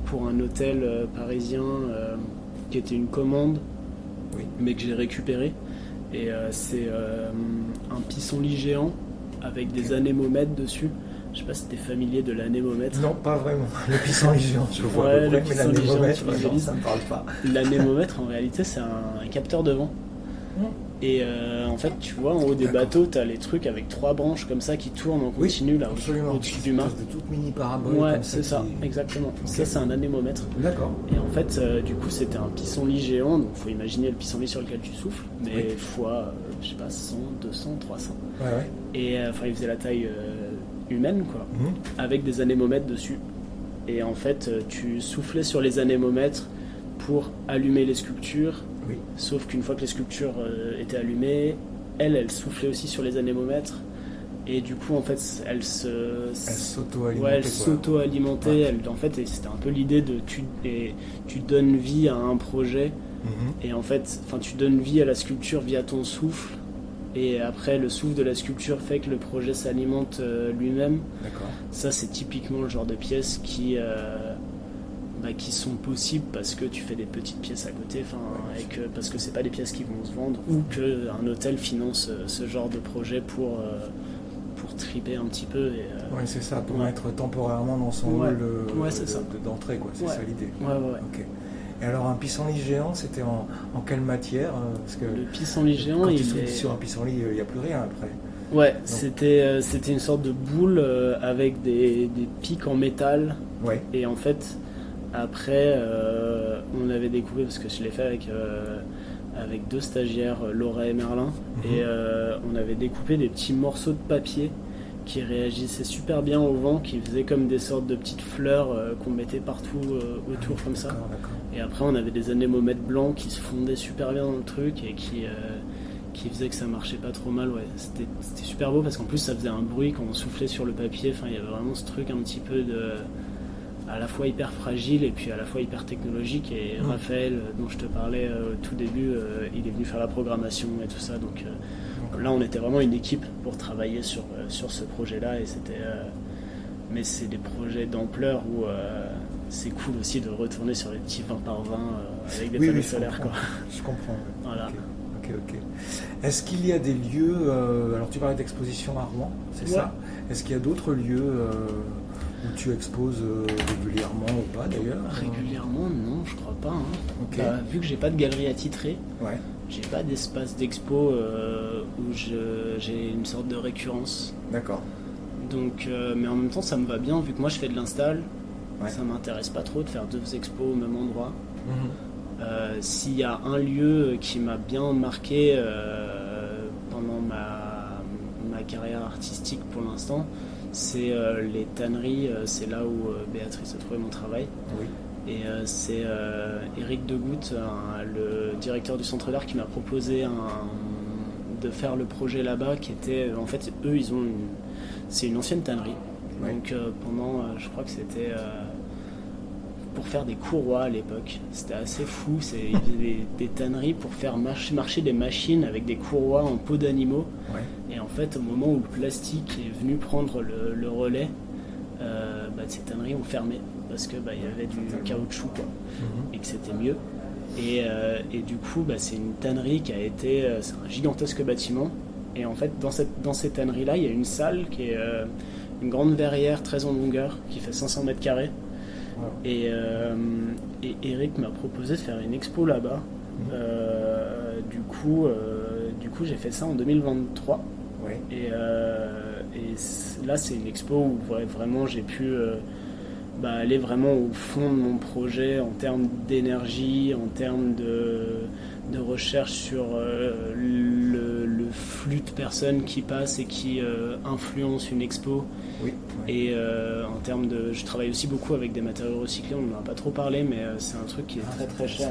pour un hôtel parisien qui était une commande mais que j'ai récupéré, et c'est un pissenlit géant avec des anémomètres dessus. Je sais pas si t'es familier de l'anémomètre. Non, pas vraiment. Le pissenlit géant, je vois Ouais, à peu près, mais l'anémomètre, géant, ça me parle pas. L'anémomètre, en réalité, c'est un capteur de vent. Et en fait, tu vois, en haut des D'accord. bateaux, t'as les trucs avec 3 branches comme ça qui tournent en continu là Absolument. au-dessus du mât. De toute mini parabole. Ouais, comme c'est ça, qui- exactement. Ok. Ça, c'est un anémomètre. D'accord. Et en fait, du coup, c'était un pissenlit géant, donc faut imaginer le pissenlit sur lequel tu souffles, mais Oui. fois, je sais pas, 100, 200, 300. Ouais, ouais. Et enfin, il faisait la taille humaine, quoi, Mhm. avec des anémomètres dessus. Et en fait, tu soufflais sur les anémomètres pour allumer les sculptures, Oui. sauf qu'une fois que les sculptures étaient allumées, elle soufflait aussi sur les anémomètres. Et du coup, en fait, elle Elle s'auto-alimente. ouais, elle s'auto-alimentait. Ouais. En fait, et c'était un peu l'idée de tu donnes vie à un projet. Mhm. Et en fait, tu donnes vie à la sculpture via ton souffle. Et après, le souffle de la sculpture fait que le projet s'alimente lui-même. D'accord. Ça, c'est typiquement le genre de pièces qui sont possibles parce que tu fais des petites pièces à côté, parce que c'est pas des pièces qui vont se vendre, ou qu'un hôtel finance ce genre de projet pour triper un peu. Ouais, c'est ça, pour ouais. mettre temporairement dans son Ouais. hall Ouais, c'est ça. d'entrée, quoi. C'est Ouais. ça l'idée. Ouais. Ok. Et alors, un pissenlit géant, c'était en quelle matière? Parce que Le pissenlit géant, quand tu il souffles est... sur un pissenlit, il n'y a plus rien après. Ouais, c'était une sorte de boule avec des pics en métal. Ouais. Et en fait, après, on avait découpé, parce que je l'ai fait avec 2 stagiaires, Laura et Merlin, et on avait découpé des petits morceaux de papier qui réagissaient super bien au vent, qui faisaient comme des sortes de petites fleurs qu'on mettait partout autour comme ça. D'accord. Et après, on avait des anémomètres blancs qui se fondaient super bien dans le truc et qui faisait que ça marchait pas trop mal. Ouais. C'était super beau parce qu'en plus ça faisait un bruit quand on soufflait sur le papier. Enfin, il y avait vraiment ce truc un petit peu à la fois hyper fragile et puis à la fois hyper technologique. Et Raphaël, dont je te parlais au tout début, il est venu faire la programmation et tout ça. Donc là, on était vraiment une équipe pour travailler sur ce projet-là. Et mais c'est des projets d'ampleur où c'est cool aussi de retourner sur les petits 20 par 20 avec des panneaux solaires. Quoi. Je comprends. Voilà. Ok. Est-ce qu'il y a des lieux, alors tu parlais d'exposition à Rouen, c'est ça? Est-ce qu'il y a d'autres lieux où tu exposes régulièrement ou pas d'ailleurs? Régulièrement, non, je crois pas. Ok. Vu que j'ai pas de galerie attitrée, Ouais. j'ai pas d'espace d'expo où j'ai une sorte de récurrence. D'accord. Donc, mais en même temps, ça me va bien, vu que moi je fais de l'install, Ouais. ça m'intéresse pas trop de faire 2 expos au même endroit. Mhm. S'il y a un lieu qui m'a bien marqué pendant ma carrière artistique pour l'instant, c'est les tanneries, c'est là où Béatrice a trouvé mon travail. Oui. Et c'est Éric Degout, le directeur du Centre d'Art, qui m'a proposé de faire le projet là-bas, qui était, en fait, eux, c'est une ancienne tannerie. Ouais. Donc pendant, je crois que c'était pour faire des courroies à l'époque. C'était assez fou. Ils faisaient des tanneries pour faire marcher des machines avec des courroies en peau d'animaux. Ouais. Et en fait, au moment où le plastique est venu prendre le relais, ces tanneries ont fermé parce que il y avait du caoutchouc, quoi, et que c'était mieux. Et du coup, c'est une tannerie qui a été, c'est un gigantesque bâtiment. Et en fait, dans ces tanneries-là, il y a une salle qui est une grande verrière très en longueur qui fait 500 mètres carrés. Wow. Et Eric m'a proposé de faire une expo là-bas. Du coup, j'ai fait ça en 2023. Ouais. Et là, c'est une expo où vraiment j'ai pu aller vraiment au fond de mon projet en termes d'énergie, en termes de recherche sur le flux de personnes qui passent et qui influencent une expo. Oui. Ouais. Et en termes de... Je travaille aussi beaucoup avec des matériaux recyclés, on n'en a pas trop parlé, mais c'est un truc qui est très très cher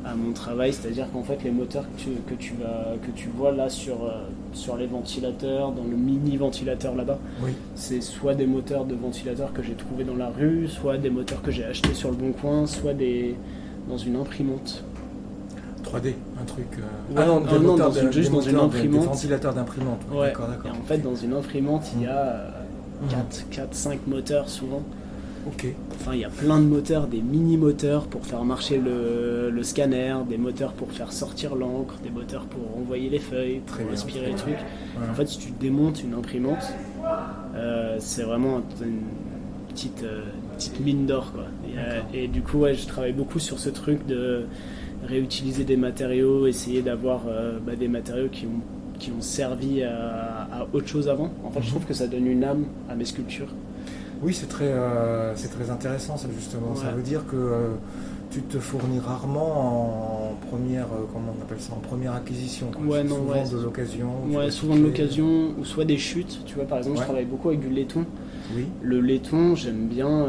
à mon travail, c'est-à-dire qu'en fait les moteurs que tu vois là sur les ventilateurs, dans le mini ventilateur là-bas, Oui. c'est soit des moteurs de ventilateurs que j'ai trouvés dans la rue, soit des moteurs que j'ai achetés sur le Bon Coin, soit dans une imprimante. 3D, un truc. Juste dans une imprimante. Des ventilateurs d'imprimante. Ouais. D'accord. Et en fait, dans une imprimante, il y a 4-5 moteurs souvent. Ok. Enfin, il y a plein de moteurs, des mini-moteurs pour faire marcher le scanner, des moteurs pour faire sortir l'encre, des moteurs pour envoyer les feuilles, Très pour bien, aspirer très les bien. trucs. Voilà. En fait, si tu démontes une imprimante, c'est vraiment une petite mine d'or, quoi. Et du coup, ouais, je travaille beaucoup sur ce truc de réutiliser des matériaux, essayer d'avoir des matériaux qui ont servi à autre chose avant. En fait, je trouve que ça donne une âme à mes sculptures. Oui, c'est très intéressant ça justement. Ça Ouais. veut dire que tu te fournis rarement en première, comment on appelle ça, en première acquisition. Quoi. Ouais, C'est non, souvent ouais. de l'occasion. Ouais, souvent de l'occasion, ou soit des chutes. Tu vois, par exemple, Ouais. je travaille beaucoup avec du laiton. Oui. Le laiton, j'aime bien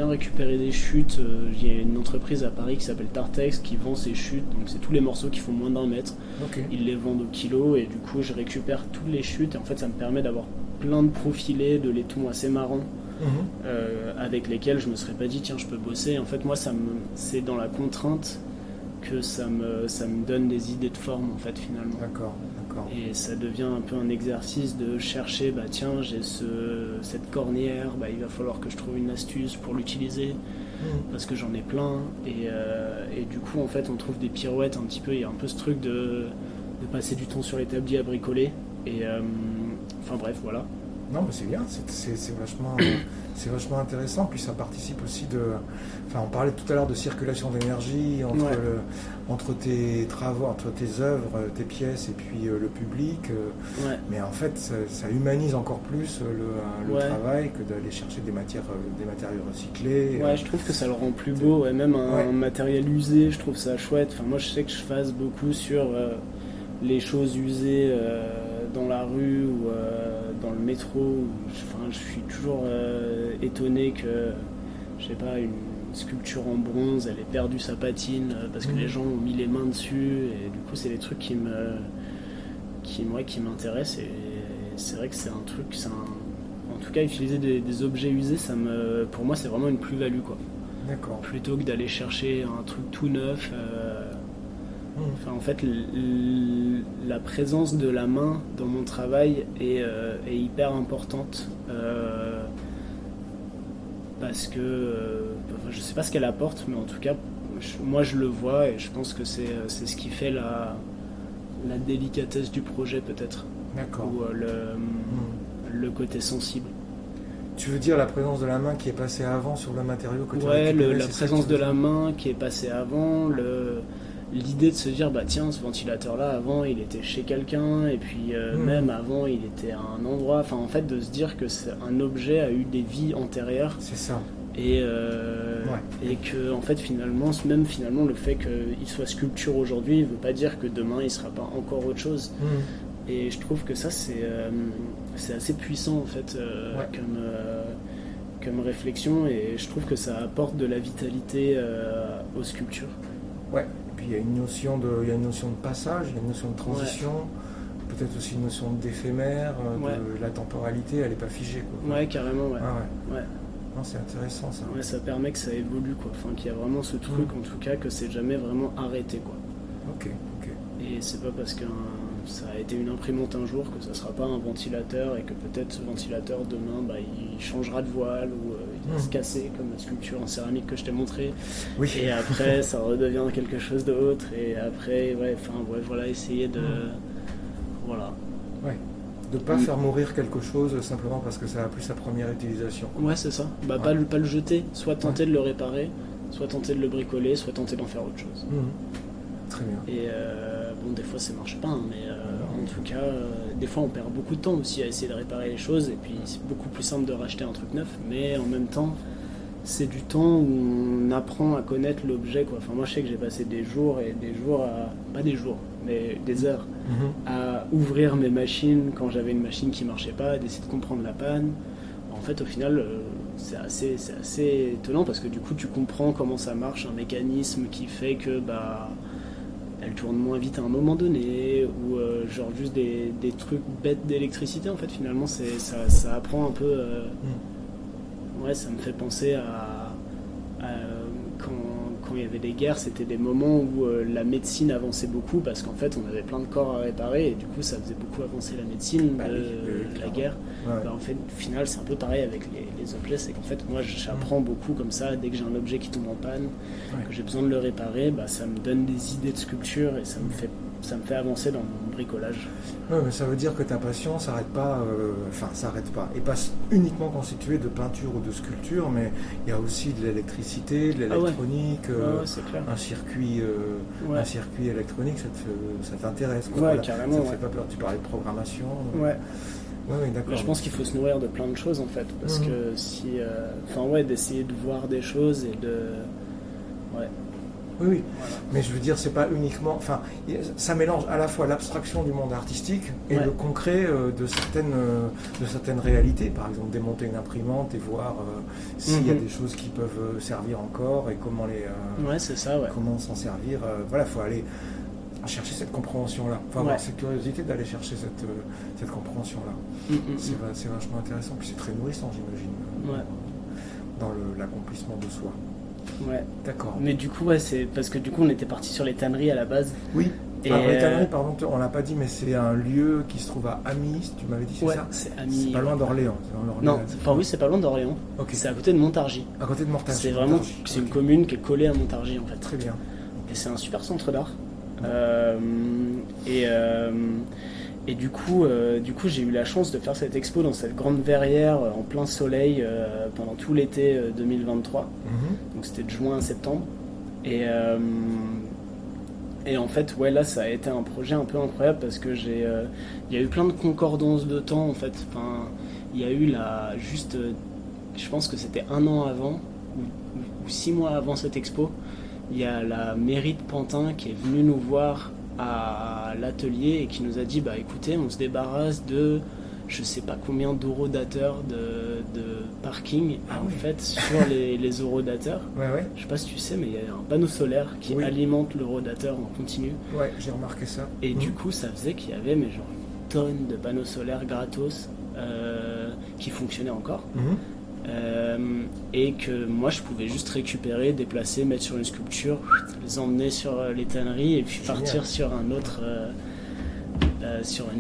récupérer des chutes. Il y a une entreprise à Paris qui s'appelle Tartex qui vend ces chutes. Donc c'est tous les morceaux qui font moins d'1 mètre. Ok. Ils les vendent au kilo et du coup je récupère toutes les chutes. Et en fait, ça me permet d'avoir plein de profilés de laiton assez marrants. Avec lesquels je me serais pas dit tiens je peux bosser. En fait moi c'est dans la contrainte que ça me donne des idées de forme en fait finalement. D'accord. Et ça devient un peu un exercice de chercher tiens j'ai cette cornière, il va falloir que je trouve une astuce pour l'utiliser parce que j'en ai plein et du coup en fait on trouve des pirouettes un petit peu, il y a un peu ce truc de passer du temps sur l'établi à bricoler et enfin bref voilà. Non, mais c'est bien, c'est vachement intéressant. Puis ça participe aussi de. Enfin, on parlait tout à l'heure de circulation d'énergie entre tes travaux, entre tes œuvres, tes pièces et puis le public. Ouais. Mais en fait, ça humanise encore plus le Ouais. travail que d'aller chercher des matériaux recyclés. Ouais, je trouve que ça le rend plus beau, même un matériel usé, je trouve ça chouette. Enfin, moi, je sais que je phase beaucoup sur les choses usées dans la rue ou dans le métro. Je suis toujours étonné que, je sais pas, une sculpture en bronze, elle ait perdu sa patine parce que les gens ont mis les mains dessus. Et du coup, c'est des trucs qui m'intéressent. Et c'est vrai que c'est un truc, en tout cas, utiliser des objets usés, pour moi, c'est vraiment une plus-value, quoi. D'accord. Plutôt que d'aller chercher un truc tout neuf. Enfin, en fait, la présence de la main dans mon travail est hyper importante parce que je sais pas ce qu'elle apporte, mais en tout cas, moi je le vois et je pense que c'est ce qui fait la délicatesse du projet peut-être. D'accord. Ou le côté sensible. Tu veux dire la présence de la main qui est passée avant sur le matériau que tu as Ouais, récupéré, la c'est ça que présence tu veux de la dire main qui est passée avant, l'idée de se dire tiens, ce ventilateur là avant il était chez quelqu'un et puis même avant il était à un endroit, enfin en fait de se dire que un objet a eu des vies antérieures C'est ça. et que en fait finalement le fait qu'il soit sculpture aujourd'hui ne veut pas dire que demain il sera pas encore autre chose. Et je trouve que ça c'est assez puissant en fait comme réflexion et je trouve que ça apporte de la vitalité aux sculptures. Ouais. Et puis il y a une notion de passage, il y a une notion de transition, peut-être aussi une notion d'éphémère, de la temporalité, elle n'est pas figée, quoi. Ouais, carrément, ouais. Ouais. Non, c'est intéressant ça. Ouais, ça permet que ça évolue, quoi. Enfin, qu'il y a vraiment ce truc, en tout cas, que c'est jamais vraiment arrêté, quoi. Ok. Et c'est pas parce que ça a été une imprimante un jour que ça sera pas un ventilateur et que peut-être ce ventilateur demain, il changera de voile ou il va se casser comme la sculpture en céramique que je t'ai montré. Oui. Et après, ça redevient quelque chose d'autre. Et après, voilà, essayer de... Voilà. Ouais. De ne pas faire mourir quelque chose simplement parce que ça a plus sa première utilisation. Ouais, c'est ça. Pas le jeter, soit tenter de le réparer, soit tenter de le bricoler, soit tenter d'en faire autre chose. Très bien. Et des fois ça marche pas, mais en tout cas, des fois on perd beaucoup de temps aussi à essayer de réparer les choses, et puis c'est beaucoup plus simple de racheter un truc neuf, mais en même temps, c'est du temps où on apprend à connaître l'objet, quoi. Enfin, moi je sais que j'ai passé des jours et des jours pas des jours, mais des heures à ouvrir mes machines quand j'avais une machine qui marchait pas, d'essayer de comprendre la panne. En fait, au final, c'est assez étonnant parce que du coup tu comprends comment ça marche, un mécanisme qui fait que elle tourne moins vite à un moment donné, ou genre juste des trucs bêtes d'électricité. En fait, finalement, ça apprend un peu. Ouais, ça me fait penser à quand il y avait des guerres, c'était des moments où la médecine avançait beaucoup parce qu'en fait, on avait plein de corps à réparer et du coup, ça faisait beaucoup avancer la médecine, la guerre. Ouais. En fait, au final, c'est un peu pareil avec les objets, c'est qu'en fait, moi, j'apprends beaucoup comme ça. Dès que j'ai un objet qui tombe en panne, que j'ai besoin de le réparer, ça me donne des idées de sculpture et ça me fait avancer dans mon bricolage. Oui, mais ça veut dire que ta passion s'arrête pas, et pas uniquement constituée de peinture ou de sculpture, mais il y a aussi de l'électricité, de l'électronique, c'est clair. un circuit électronique, ça t'intéresse, quoi. Ouais, Voilà. carrément. Ça te fait pas peur. Tu parlais de programmation. Ouais. Oui, d'accord. Mais je pense qu'il faut se nourrir de plein de choses en fait, parce que d'essayer de voir des choses et de, Oui, voilà. Mais je veux dire, c'est pas uniquement. Ça mélange à la fois l'abstraction du monde artistique et le concret de certaines réalités. Par exemple, démonter une imprimante et voir s'il y a des choses qui peuvent servir encore et comment c'est ça, comment s'en servir. Voilà, il faut aller chercher cette compréhension-là. Il faut avoir cette curiosité d'aller chercher cette compréhension-là. C'est vachement intéressant, puis c'est très nourrissant, j'imagine, dans l'accomplissement de soi. Ouais. D'accord. Mais du coup, c'est parce que du coup, on était parti sur les tanneries à la base. Oui. Les tanneries, pardon, on l'a pas dit, mais c'est un lieu qui se trouve à Amis, tu m'avais dit, c'est ça? C'est Amis. C'est pas loin d'Orléans. Non, c'est pas loin d'Orléans. Okay. C'est à côté de Montargis. À côté de Montargis. C'est une commune qui est collée à Montargis en fait. Très bien. Et c'est un super centre d'art. Et du coup, j'ai eu la chance de faire cette expo dans cette grande verrière en plein soleil pendant tout l'été 2023. Donc c'était de juin à septembre. Et en fait, là, ça a été un projet un peu incroyable parce que il y a eu plein de concordances de temps en fait. Il y a eu je pense que c'était 1 an avant ou 6 mois avant cette expo. Il y a la mairie de Pantin qui est venue nous voir à l'atelier et qui nous a dit écoutez, on se débarrasse de je sais pas combien d'horodateurs de parking en fait sur les horodateurs. Je sais pas si tu sais, mais il y a un panneau solaire qui alimente l'horodateur en continu. Ouais, j'ai remarqué ça. Et du coup, ça faisait qu'il y avait une tonne de panneaux solaires gratos qui fonctionnaient encore. Et que moi je pouvais juste récupérer, déplacer, mettre sur une sculpture, les emmener sur les tanneries et puis partir sur une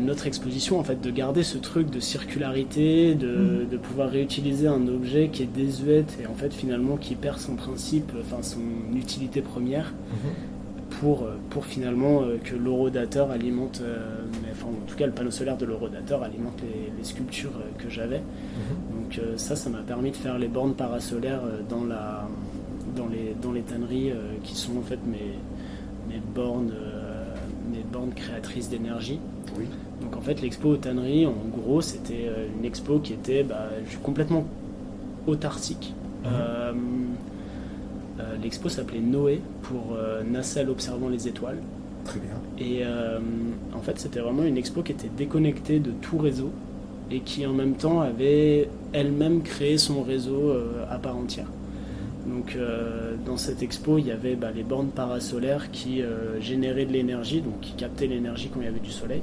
autre exposition, en fait, de garder ce truc de circularité, de pouvoir réutiliser un objet qui est désuète et en fait finalement qui perd son principe, son utilité première, pour finalement que l'horodateur alimente, en tout cas le panneau solaire de l'horodateur alimente les sculptures que j'avais. Donc ça m'a permis de faire les bornes parasolaires dans les tanneries qui sont en fait mes bornes créatrices d'énergie. Oui. Donc en fait l'expo aux tanneries, en gros, c'était une expo qui était complètement autarcique. L'expo s'appelait Noé pour Nacelle observant les étoiles. Très bien. Et en fait, c'était vraiment une expo qui était déconnectée de tout réseau et qui en même temps avait elle-même créé son réseau à part entière. Donc dans cette expo, il y avait les bornes parasolaires qui généraient de l'énergie, donc qui captaient l'énergie quand il y avait du soleil,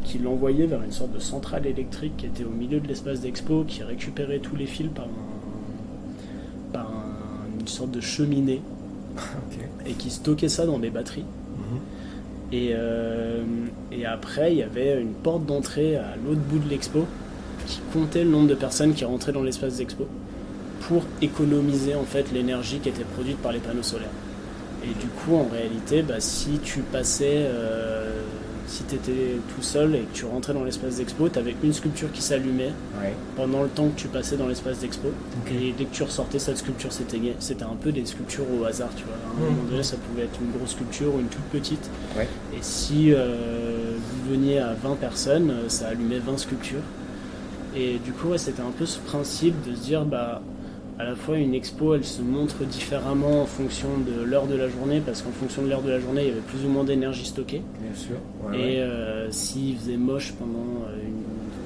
qui l'envoyaient vers une sorte de centrale électrique qui était au milieu de l'espace d'expo, qui récupérait tous les fils par une sorte de cheminée et qui stockait ça dans des batteries. Et après, il y avait une porte d'entrée à l'autre bout de l'expo qui comptait le nombre de personnes qui rentraient dans l'espace d'expo pour économiser en fait l'énergie qui était produite par les panneaux solaires. Et du coup, en réalité, si tu passais, si tu étais tout seul et que tu rentrais dans l'espace d'expo, tu avais une sculpture qui s'allumait pendant le temps que tu passais dans l'espace d'expo. Et dès que tu ressortais, cette sculpture s'éteignait. C'était un peu des sculptures au hasard, tu vois. À un moment donné, ça pouvait être une grosse sculpture ou une toute petite. Et si vous veniez à 20 personnes, ça allumait 20 sculptures. Et du coup, c'était un peu ce principe de se dire, à la fois une expo, elle se montre différemment en fonction de l'heure de la journée, parce qu'en fonction de l'heure de la journée, il y avait plus ou moins d'énergie stockée. Bien sûr. Et s'il faisait moche pendant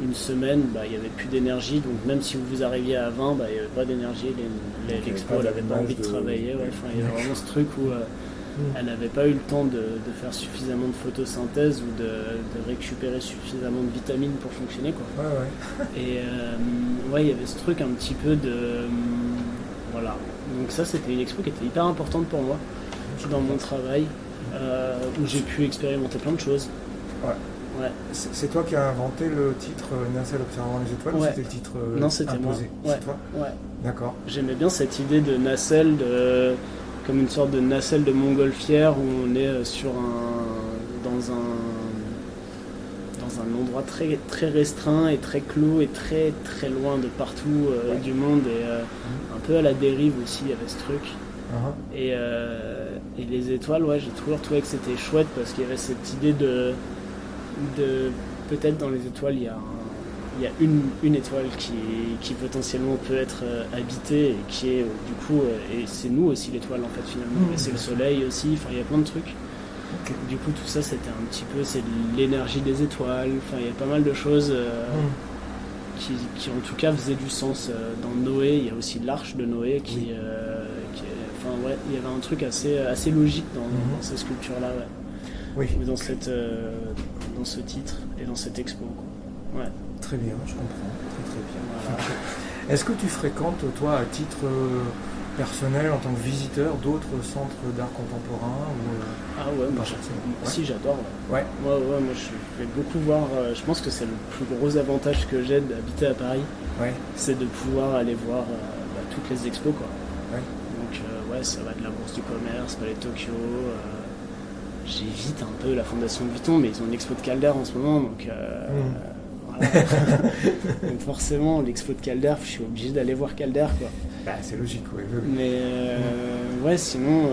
une semaine, il n'y avait plus d'énergie, donc même si vous arriviez à 20, il n'y avait pas d'énergie, l'expo, elle n'avait pas envie de travailler. Il y avait vraiment ce truc où elle n'avait pas eu le temps de faire suffisamment de photosynthèse ou de récupérer suffisamment de vitamines pour fonctionner, quoi. Et il y avait ce truc un petit peu de Voilà. Donc ça, c'était une expo qui était hyper importante pour moi dans mon travail, où j'ai pu expérimenter plein de choses. Ouais. Ouais. C'est toi qui as inventé le titre Nacelle observant les étoiles, ou c'était le titre Non, c'était imposé? moi. C'est toi? Ouais. D'accord. J'aimais bien cette idée de nacelle, comme une sorte de nacelle de montgolfière où on est dans un endroit très, très restreint et très clos et très, très loin de partout du monde et un peu à la dérive aussi, il y avait ce truc. Et les étoiles, ouais, j'ai toujours trouvé que c'était chouette parce qu'il y avait cette idée de peut-être dans les étoiles, il y a une étoile qui potentiellement peut être habitée et qui est du coup, et c'est nous aussi l'étoile en fait finalement, et c'est le soleil aussi, enfin il y a plein de trucs. Okay. Du coup tout ça c'était un petit peu, c'est de l'énergie des étoiles, enfin il y a pas mal de choses qui en tout cas faisaient du sens. Dans Noé, il y a aussi l'arche de Noé qui enfin ouais, il y avait un truc assez logique dans ces sculptures là, ouais. Oui. Dans ce titre et dans cette expo, quoi. Ouais. Très bien, je comprends, très bien. Voilà. Est-ce que tu fréquentes, toi, à titre personnel, en tant que visiteur, d'autres centres d'art contemporain Ah ouais, moi si, j'adore. Ouais. Moi je vais beaucoup voir, je pense que c'est le plus gros avantage que j'ai d'habiter à Paris, c'est de pouvoir aller voir toutes les expos, quoi. Donc ouais, ça va de la Bourse du Commerce, Palais de Tokyo, j'évite un peu la Fondation Vuitton, mais ils ont une expo de Calder en ce moment, donc voilà. Donc forcément, l'expo de Calder, je suis obligé d'aller voir Calder, quoi. Bah, c'est logique, oui. Mais ouais, sinon,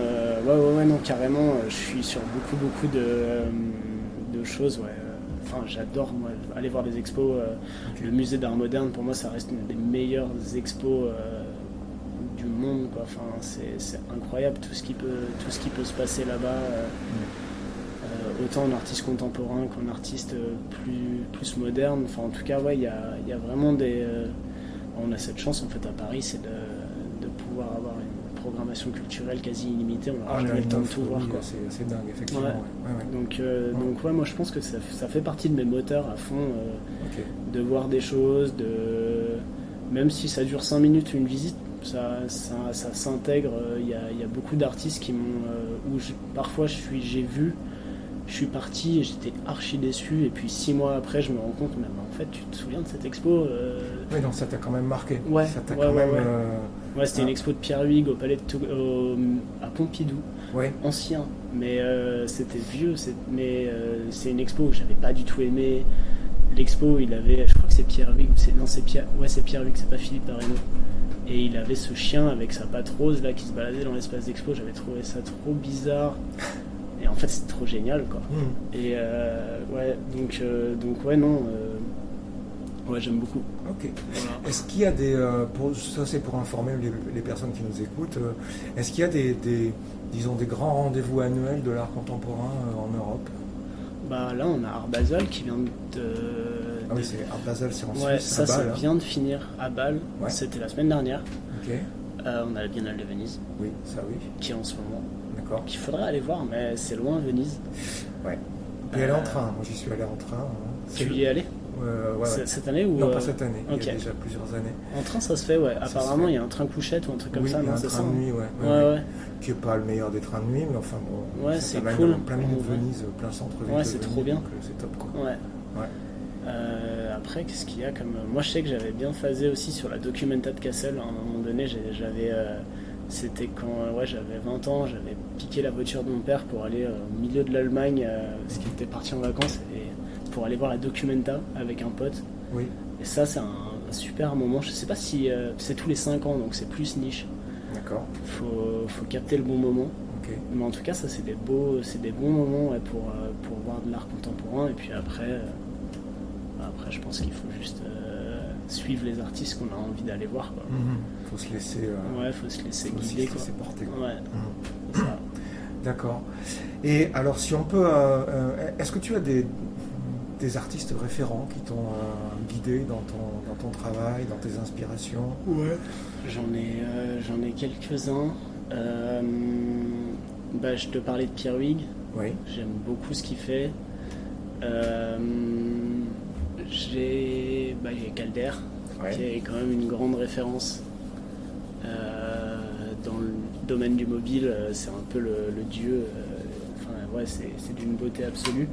ouais, non, carrément, je suis sur beaucoup de choses, ouais. Enfin, j'adore, moi, aller voir des expos. Le musée d'art moderne, pour moi, ça reste une des meilleures expos du monde, quoi. Enfin, c'est incroyable tout ce qui peut se passer là-bas. Autant en artiste contemporain qu'en artiste plus moderne. Enfin, en tout cas, ouais, il y a vraiment on a cette chance en fait à Paris, c'est de pouvoir avoir une programmation culturelle quasi illimitée. On n'a jamais le temps de tout voir, quoi. C'est dingue, effectivement. Ouais. Donc ouais, moi je pense que ça fait partie de mes moteurs à fond, de voir des choses, même si ça dure 5 minutes une visite, ça s'intègre. Il y a beaucoup d'artistes qui m'ont parfois j'ai vu. Je suis parti et j'étais archi déçu, et puis 6 mois après je me rends compte, mais en fait tu te souviens de cette expo Oui, donc ça t'a quand même marqué. Ouais, ça t'a quand même, ouais, c'était une expo de Pierre Huyghe au Palais à Pompidou, ancien, mais c'était vieux, mais c'est une expo que j'avais pas du tout aimé. L'expo, il avait, je crois que c'est Pierre Huyghe, c'est Pierre Huyghe, c'est pas Philippe Dareno. Et il avait ce chien avec sa patte rose là qui se baladait dans l'espace d'expo, j'avais trouvé ça trop bizarre. Et en fait, c'est trop génial, quoi. Et ouais, donc ouais, non, ouais, j'aime beaucoup. Ok. Voilà. Est-ce qu'il y a ça c'est pour informer les personnes qui nous écoutent, est-ce qu'il y a disons, des grands rendez-vous annuels de l'art contemporain en Europe? Bah là, on a Art Basel qui vient Ah oui, c'est Art Basel, c'est en Suisse. Ouais, ça vient de finir à Bâle. Ouais. C'était la semaine dernière. Ok. On a la Biennale de Venise. Oui, ça oui. Qui est en ce moment. D'accord. Qu'il faudrait aller voir, mais c'est loin, Venise. Ouais. Et aller en train. Moi, j'y suis allé en train. Tu y es allé? Ouais. Cette année ou Non, pas cette année. Okay. Il y a déjà plusieurs années. En train, ça se fait, ouais. Apparemment, il y a un train couchette ou un truc comme ça, non? C'est ça. Un train de nuit, ouais. Qui n'est pas le meilleur des trains de nuit, mais enfin bon. Ouais, c'est cool. Plein milieu de Venise, plein centre-ville. Ouais, c'est trop bien. Donc, c'est top, quoi. Ouais. Après, qu'est-ce qu'il y a comme. Moi, je sais que j'avais bien phasé aussi sur la Documenta de Kassel. À un moment donné, j'avais. C'était quand j'avais 20 ans, j'avais piqué la voiture de mon père pour aller au milieu de l'Allemagne, parce qu'il était parti en vacances, et pour aller voir la Documenta avec un pote. Oui. Et ça, c'est un super moment. Je sais pas si c'est tous les 5 ans, donc c'est plus niche. D'accord. Faut capter le bon moment. Okay. Mais en tout cas, ça c'est des bons moments pour voir de l'art contemporain. Et puis après, je pense qu'il faut juste suivre les artistes qu'on a envie d'aller voir, quoi. Faut se laisser faut se laisser guider, quoi. Se porter, quoi. Ouais. C'est ça. D'accord. Et alors, si on peut, est-ce que tu as des artistes référents qui t'ont guidé dans ton travail, dans tes inspirations? Ouais. J'en ai quelques-uns. Je te parlais de Pierre Huyghe. Oui. J'aime beaucoup ce qu'il fait. J'ai Calder, qui est quand même une grande référence. dans le domaine du mobile, c'est un peu le dieu. C'est d'une beauté absolue.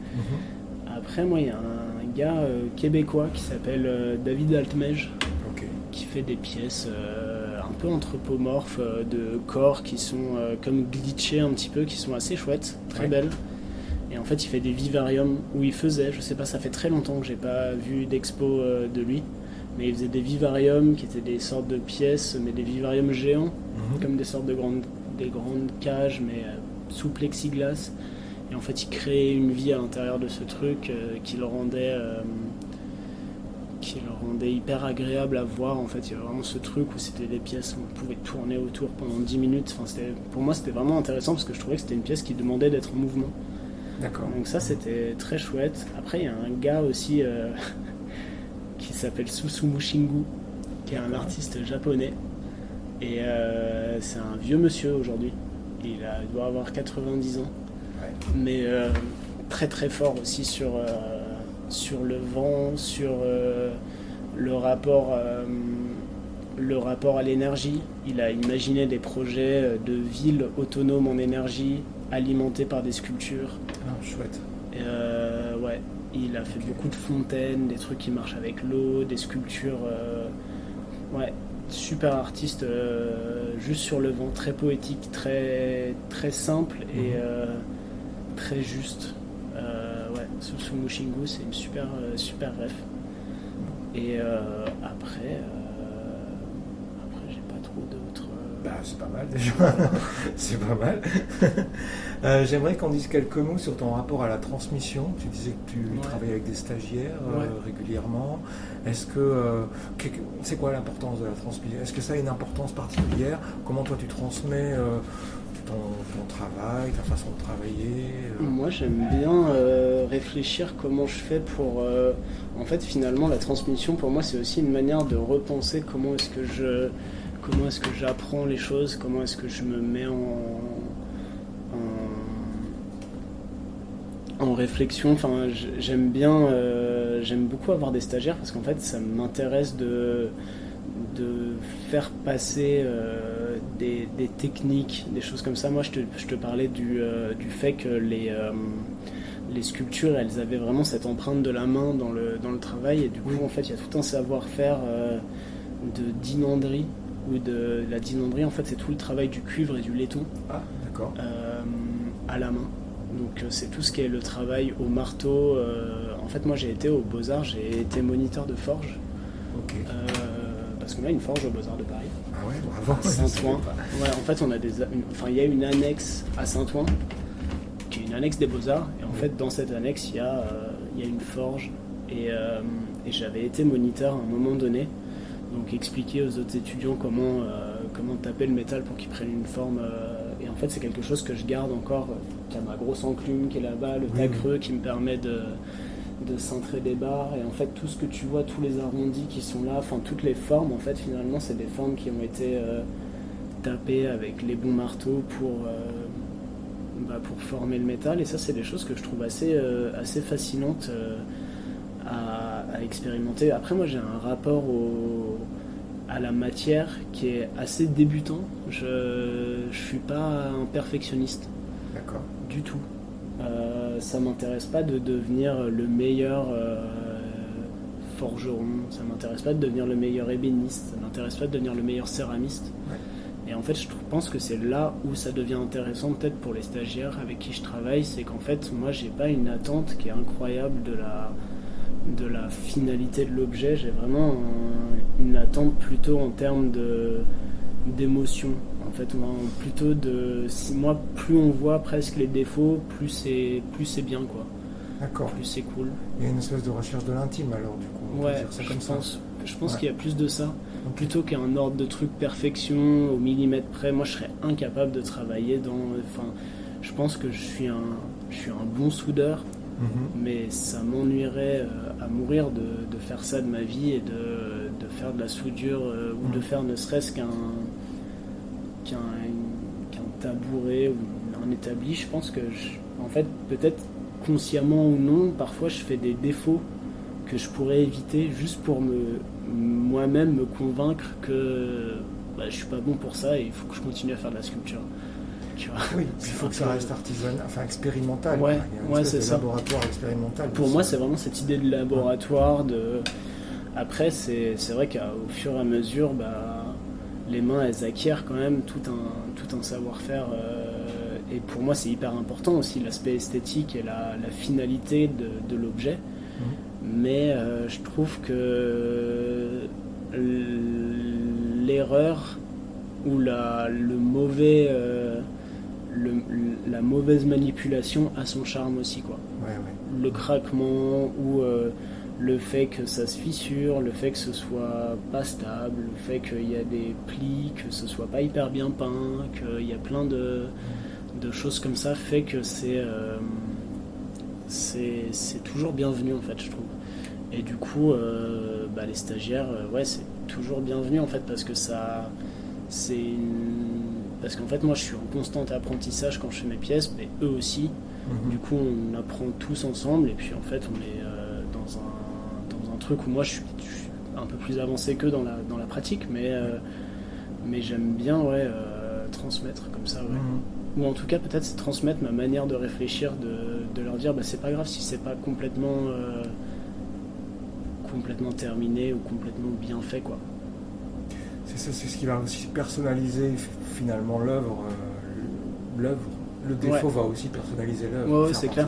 Après, moi, il y a un gars québécois qui s'appelle David Altmège, qui fait des pièces un peu anthropomorphes de corps qui sont comme glitchés un petit peu, qui sont assez chouettes, très belles. Et en fait, il fait des vivariums où il faisait, je sais pas, ça fait très longtemps que j'ai pas vu d'expo de lui, mais il faisait des vivariums qui étaient des sortes de pièces, mais des vivariums géants, comme des sortes de des grandes cages, mais sous plexiglas. Et en fait, il créait une vie à l'intérieur de ce truc qui le rendait hyper agréable à voir. En fait, il y avait vraiment ce truc où c'était des pièces où on pouvait tourner autour pendant 10 minutes. Enfin, pour moi, c'était vraiment intéressant parce que je trouvais que c'était une pièce qui demandait d'être en mouvement. D'accord. Donc ça, c'était très chouette. Après, il y a un gars aussi qui s'appelle Susumu Shingu, qui est un artiste japonais. Et c'est un vieux monsieur aujourd'hui. Il doit avoir 90 ans. Mais très très fort aussi sur le vent, sur le rapport à l'énergie. Il a imaginé des projets de villes autonomes en énergie, alimentées par des sculptures. Ah, chouette. Il a fait beaucoup de fontaines, des trucs qui marchent avec l'eau, des sculptures. Super artiste, juste sur le vent, très poétique, très, très simple et très juste. Susumu Shingu, c'est une super ref. Et après, j'ai pas trop d'autres. C'est pas mal déjà. C'est pas mal. J'aimerais qu'on dise quelques mots sur ton rapport à la transmission. Tu disais que tu travailles avec des stagiaires régulièrement. Est-ce que c'est quoi l'importance de la transmission? Est-ce que ça a une importance particulière? Comment toi tu transmets ton travail, ta façon de travailler? Moi, j'aime bien réfléchir comment je fais pour... En fait, finalement, la transmission, pour moi, c'est aussi une manière de repenser comment est-ce que j'apprends les choses, comment est-ce que je me mets en réflexion. Enfin, j'aime beaucoup avoir des stagiaires parce qu'en fait, ça m'intéresse de faire passer des techniques, des choses comme ça. Moi, je te parlais du fait que les sculptures, elles avaient vraiment cette empreinte de la main dans le travail, et du coup, en fait, il y a tout un savoir-faire de dinanderie, ou de la dinanderie. En fait, c'est tout le travail du cuivre et du laiton à la main. Donc c'est tout ce qui est le travail au marteau. En fait, moi, j'ai été aux Beaux-Arts, j'ai été moniteur de forge. Parce qu'on a une forge aux Beaux-Arts de Paris. Ah ouais, bravo. À Saint-Ouen. En fait, il y a une annexe à Saint-Ouen, qui est une annexe des Beaux-Arts. Et en fait, dans cette annexe, il y a une forge. Et j'avais été moniteur à un moment donné. Donc expliquer aux autres étudiants comment taper le métal pour qu'il prenne une forme. Et en fait, c'est quelque chose que je garde encore, qui a ma grosse enclume qui est là-bas, le tas creux qui me permet de cintrer des barres. Et en fait, tout ce que tu vois, tous les arrondis qui sont là, enfin toutes les formes, en fait, finalement, c'est des formes qui ont été tapées avec les bons marteaux pour former le métal. Et ça, c'est des choses que je trouve assez fascinantes à expérimenter. Après, moi, j'ai un rapport à la matière qui est assez débutant. Je suis pas un perfectionniste. D'accord. Du tout. Ça m'intéresse pas de devenir le meilleur forgeron, ça m'intéresse pas de devenir le meilleur ébéniste, ça m'intéresse pas de devenir le meilleur céramiste. Et en fait, je pense que c'est là où ça devient intéressant, peut-être pour les stagiaires avec qui je travaille, c'est qu'en fait, moi, j'ai pas une attente qui est incroyable de la finalité de l'objet. J'ai vraiment une attente plutôt en termes d'émotion. En fait, plutôt moi, plus on voit presque les défauts, plus c'est bien, quoi. D'accord. Plus c'est cool. Il y a une espèce de recherche de l'intime, alors, du coup. On peut dire ça comme ça. Je pense qu'il y a plus de ça. Plutôt qu'un ordre de truc perfection au millimètre près. Moi, je serais incapable de travailler je pense que je suis un bon soudeur. Mais ça m'ennuierait à mourir de faire ça de ma vie et de faire de la soudure ou de faire ne serait-ce qu'un tabouret ou un établi. Je pense que, en fait, peut-être consciemment ou non, parfois je fais des défauts que je pourrais éviter juste pour moi-même me convaincre que je suis pas bon pour ça et il faut que je continue à faire de la sculpture. Tu vois. Oui, il faut que ça reste artisanal, enfin expérimental. Ouais, il y a une c'est de ça. laboratoire expérimental. Pour moi, c'est vraiment cette idée de laboratoire. Après, c'est vrai qu'au fur et à mesure, les mains, elles acquièrent quand même tout un savoir-faire. Et pour moi, c'est hyper important aussi l'aspect esthétique et la finalité de l'objet. Mais je trouve que l'erreur ou la mauvaise manipulation a son charme aussi, quoi. Ouais. Le craquement ou le fait que ça se fissure, le fait que ce soit pas stable, le fait qu'il y a des plis, que ce soit pas hyper bien peint, qu'il y a plein de choses comme ça, fait que c'est toujours bienvenu en fait, je trouve. Et du coup, les stagiaires, c'est toujours bienvenu en fait, parce que parce qu'en fait moi je suis en constant apprentissage quand je fais mes pièces, mais eux aussi. Du coup on apprend tous ensemble et puis en fait on est dans un truc où moi je suis un peu plus avancé que dans la pratique, mais j'aime bien transmettre comme ça, ou en tout cas peut-être c'est transmettre ma manière de réfléchir, de leur dire c'est pas grave si c'est pas complètement terminé ou complètement bien fait, quoi. C'est ce qui va aussi personnaliser finalement l'œuvre. Le défaut va aussi personnaliser l'œuvre. Ouais, c'est clair.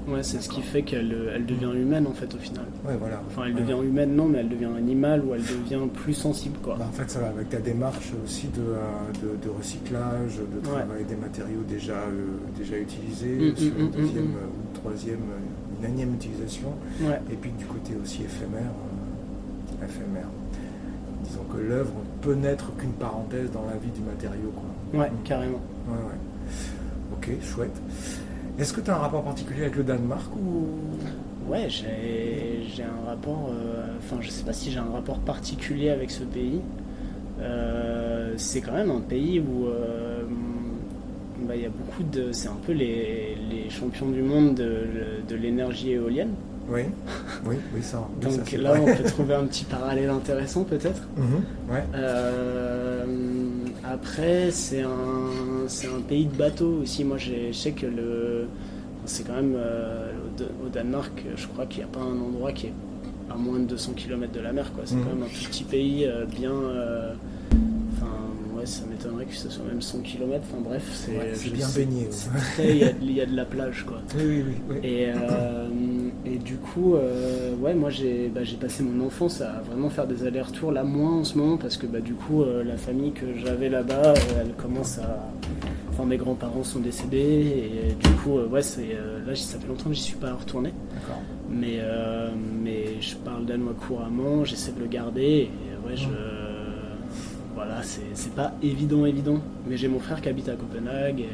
Ouais, c'est ce qui fait qu'elle devient humaine en fait au final. Ouais, voilà. Enfin, elle devient humaine, non, mais elle devient animale ou elle devient plus sensible, quoi. En fait, ça va avec ta démarche aussi de recyclage, de travail des matériaux déjà utilisés sur une deuxième ou troisième, une énième utilisation. Et puis du côté aussi éphémère. Disons que l'œuvre peut n'être qu'une parenthèse dans la vie du matériau, quoi. Ouais, carrément. Ouais. Ok, chouette. Est-ce que tu as un rapport particulier avec le Danemark ou... Ouais, j'ai un rapport... je sais pas si j'ai un rapport particulier avec ce pays. C'est quand même un pays où il y a beaucoup de... C'est un peu les champions du monde de l'énergie éolienne. Oui, ça. Donc ça, là, on peut trouver un petit parallèle intéressant, peut-être. Ouais. Après, c'est un pays de bateaux aussi. Moi, je sais que c'est quand même au Danemark, je crois qu'il n'y a pas un endroit qui est à moins de 200 km de la mer, quoi. C'est quand même un tout petit pays bien. Ça m'étonnerait que ce soit même 100 km. Enfin bref, c'est bien baigné. Il y a de la plage, quoi. Oui. Et du coup, moi j'ai passé mon enfance à vraiment faire des allers-retours, là moins en ce moment, parce que du coup la famille que j'avais là-bas, elle commence à... Enfin, mes grands-parents sont décédés, et du coup, là ça fait longtemps que j'y suis pas retourné. D'accord. Mais je parle danois couramment, j'essaie de le garder, et voilà, c'est pas évident, mais j'ai mon frère qui habite à Copenhague, et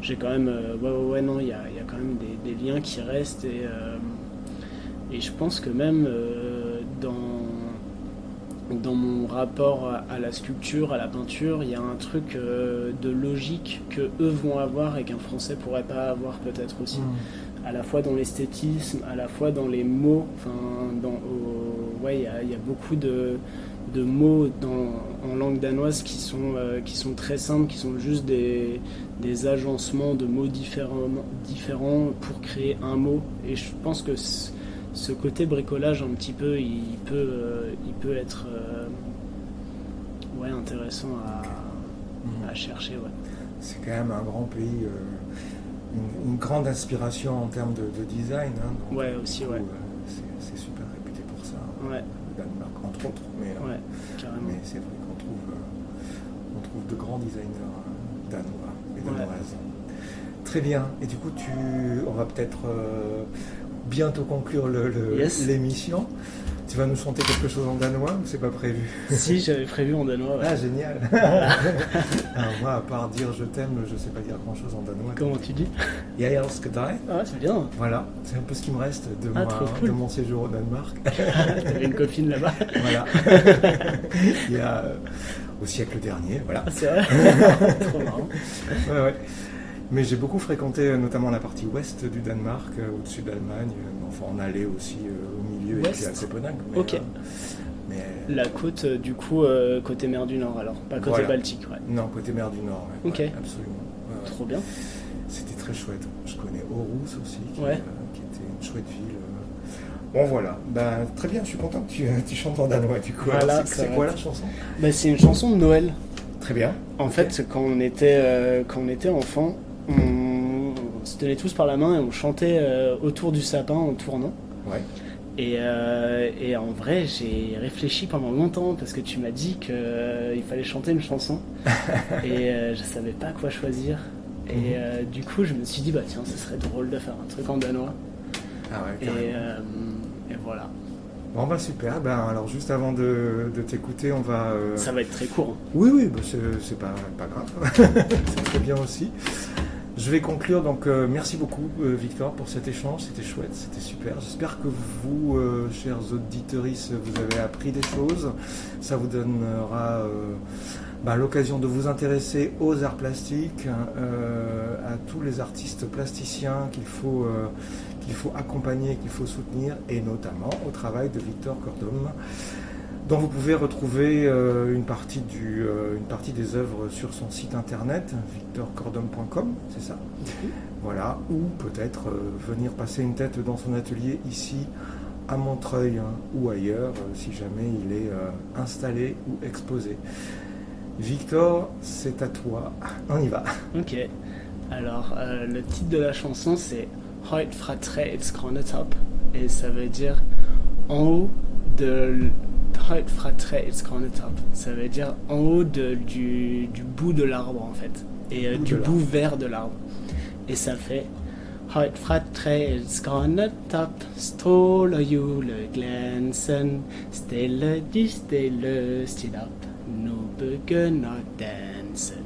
j'ai quand même, non, il y a quand même des liens qui restent, et je pense que même dans mon rapport à la sculpture, à la peinture, il y a un truc de logique que eux vont avoir et qu'un Français pourrait pas avoir peut-être aussi. À la fois dans l'esthétisme, à la fois dans les mots, il y a beaucoup de mots en langue danoise qui sont très simples, qui sont juste des agencements de mots différents pour créer un mot. Et je pense que ce côté bricolage un petit peu, il peut être intéressant à chercher. Ouais. C'est quand même un grand pays, une grande inspiration en termes de design. Donc, aussi. C'est super réputé pour ça. Ouais. Le Danemark entre autres, mais c'est vrai qu'on trouve de grands designers danois et danoises. Très bien. Et du coup, on va peut-être bientôt conclure l'émission. Tu vas nous chanter quelque chose en danois ou c'est pas prévu? Si, j'avais prévu en danois. Ouais. Ah, génial. Alors moi, à part dire je t'aime, je sais pas dire grand-chose en danois. Comment tu dis? Jeg elsker dig. Ah, c'est bien. Voilà, c'est un peu ce qui me reste de mon séjour au Danemark. T'avais une copine là-bas. Voilà. Il y a au siècle dernier, voilà. Ah, c'est vrai. Trop marrant. Ouais. Mais j'ai beaucoup fréquenté notamment la partie ouest du Danemark, au-dessus de l'Allemagne. Enfin, on allait aussi au milieu et puis à Copenhague. Mais La côte, du coup, côté mer du Nord, alors, pas côté Voilà. Baltique, ouais. non, côté mer du Nord. Ouais, Ok. ouais, absolument. Ouais, ouais. Trop bien. C'était très chouette. Je connais Aarhus aussi, Ouais. qui était une chouette ville. Bon voilà, ben, très bien, je suis content que tu chantes en danois du coup. Voilà, Alors, ça c'est va quoi être- la chanson? Bah, c'est une chanson de Noël. Très bien. En Ok. fait, quand on était enfant, on se tenait tous par la main et on chantait autour du sapin en tournant. Ouais. Et en vrai, j'ai réfléchi pendant longtemps parce que tu m'as dit qu'il fallait chanter une chanson et je savais pas quoi choisir. Et du coup, je me suis dit, bah tiens, ce serait drôle de faire un truc en danois. Ah ouais, Et, carrément. et voilà. Bon bah super, ben, alors juste avant de t'écouter, on va... Ça va être très court. Hein. Oui, oui, bah, c'est pas grave, c'est très bien aussi. Je vais conclure, donc merci beaucoup Victor pour cet échange, c'était chouette, c'était super. J'espère que vous, chers auditeurs, vous avez appris des choses. Ça vous donnera l'occasion de vous intéresser aux arts plastiques, à tous les artistes plasticiens qu'il faut accompagner, qu'il faut soutenir, et notamment au travail de Victor Cordom, dont vous pouvez retrouver une partie des œuvres sur son site internet, victorcordom.com, c'est ça. Voilà, ou peut-être venir passer une tête dans son atelier ici à Montreuil ou ailleurs, si jamais il est installé ou exposé. Victor, c'est à toi, on y va. Ok. Alors, le titre de la chanson, c'est Højt fra træets grønne top. Et ça veut dire en haut de Højt fra træets grønne top. Ça veut dire en haut du bout de l'arbre en fait. Et du bout vert de l'arbre. Et ça fait Højt fra træets grønne top stråler juleglansen. Stille de stille op. Nu begynder dansen.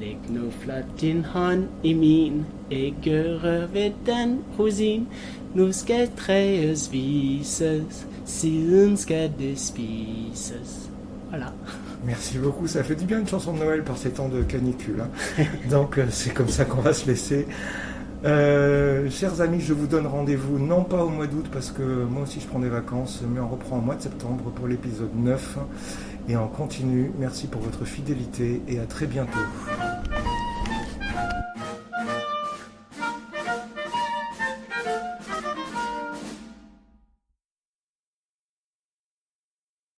Læg nu flot din hånd i min. Ikke rør ved den rosin. Nu skal træet vises. Siden skal det spises. Voilà. Merci beaucoup, ça fait du bien une chanson de Noël par ces temps de canicule. Donc c'est comme ça qu'on va se laisser. Chers amis, je vous donne rendez-vous non pas au mois d'août parce que moi aussi je prends des vacances, mais on reprend au mois de septembre pour l'épisode 9 et on continue. Merci pour votre fidélité et à très bientôt.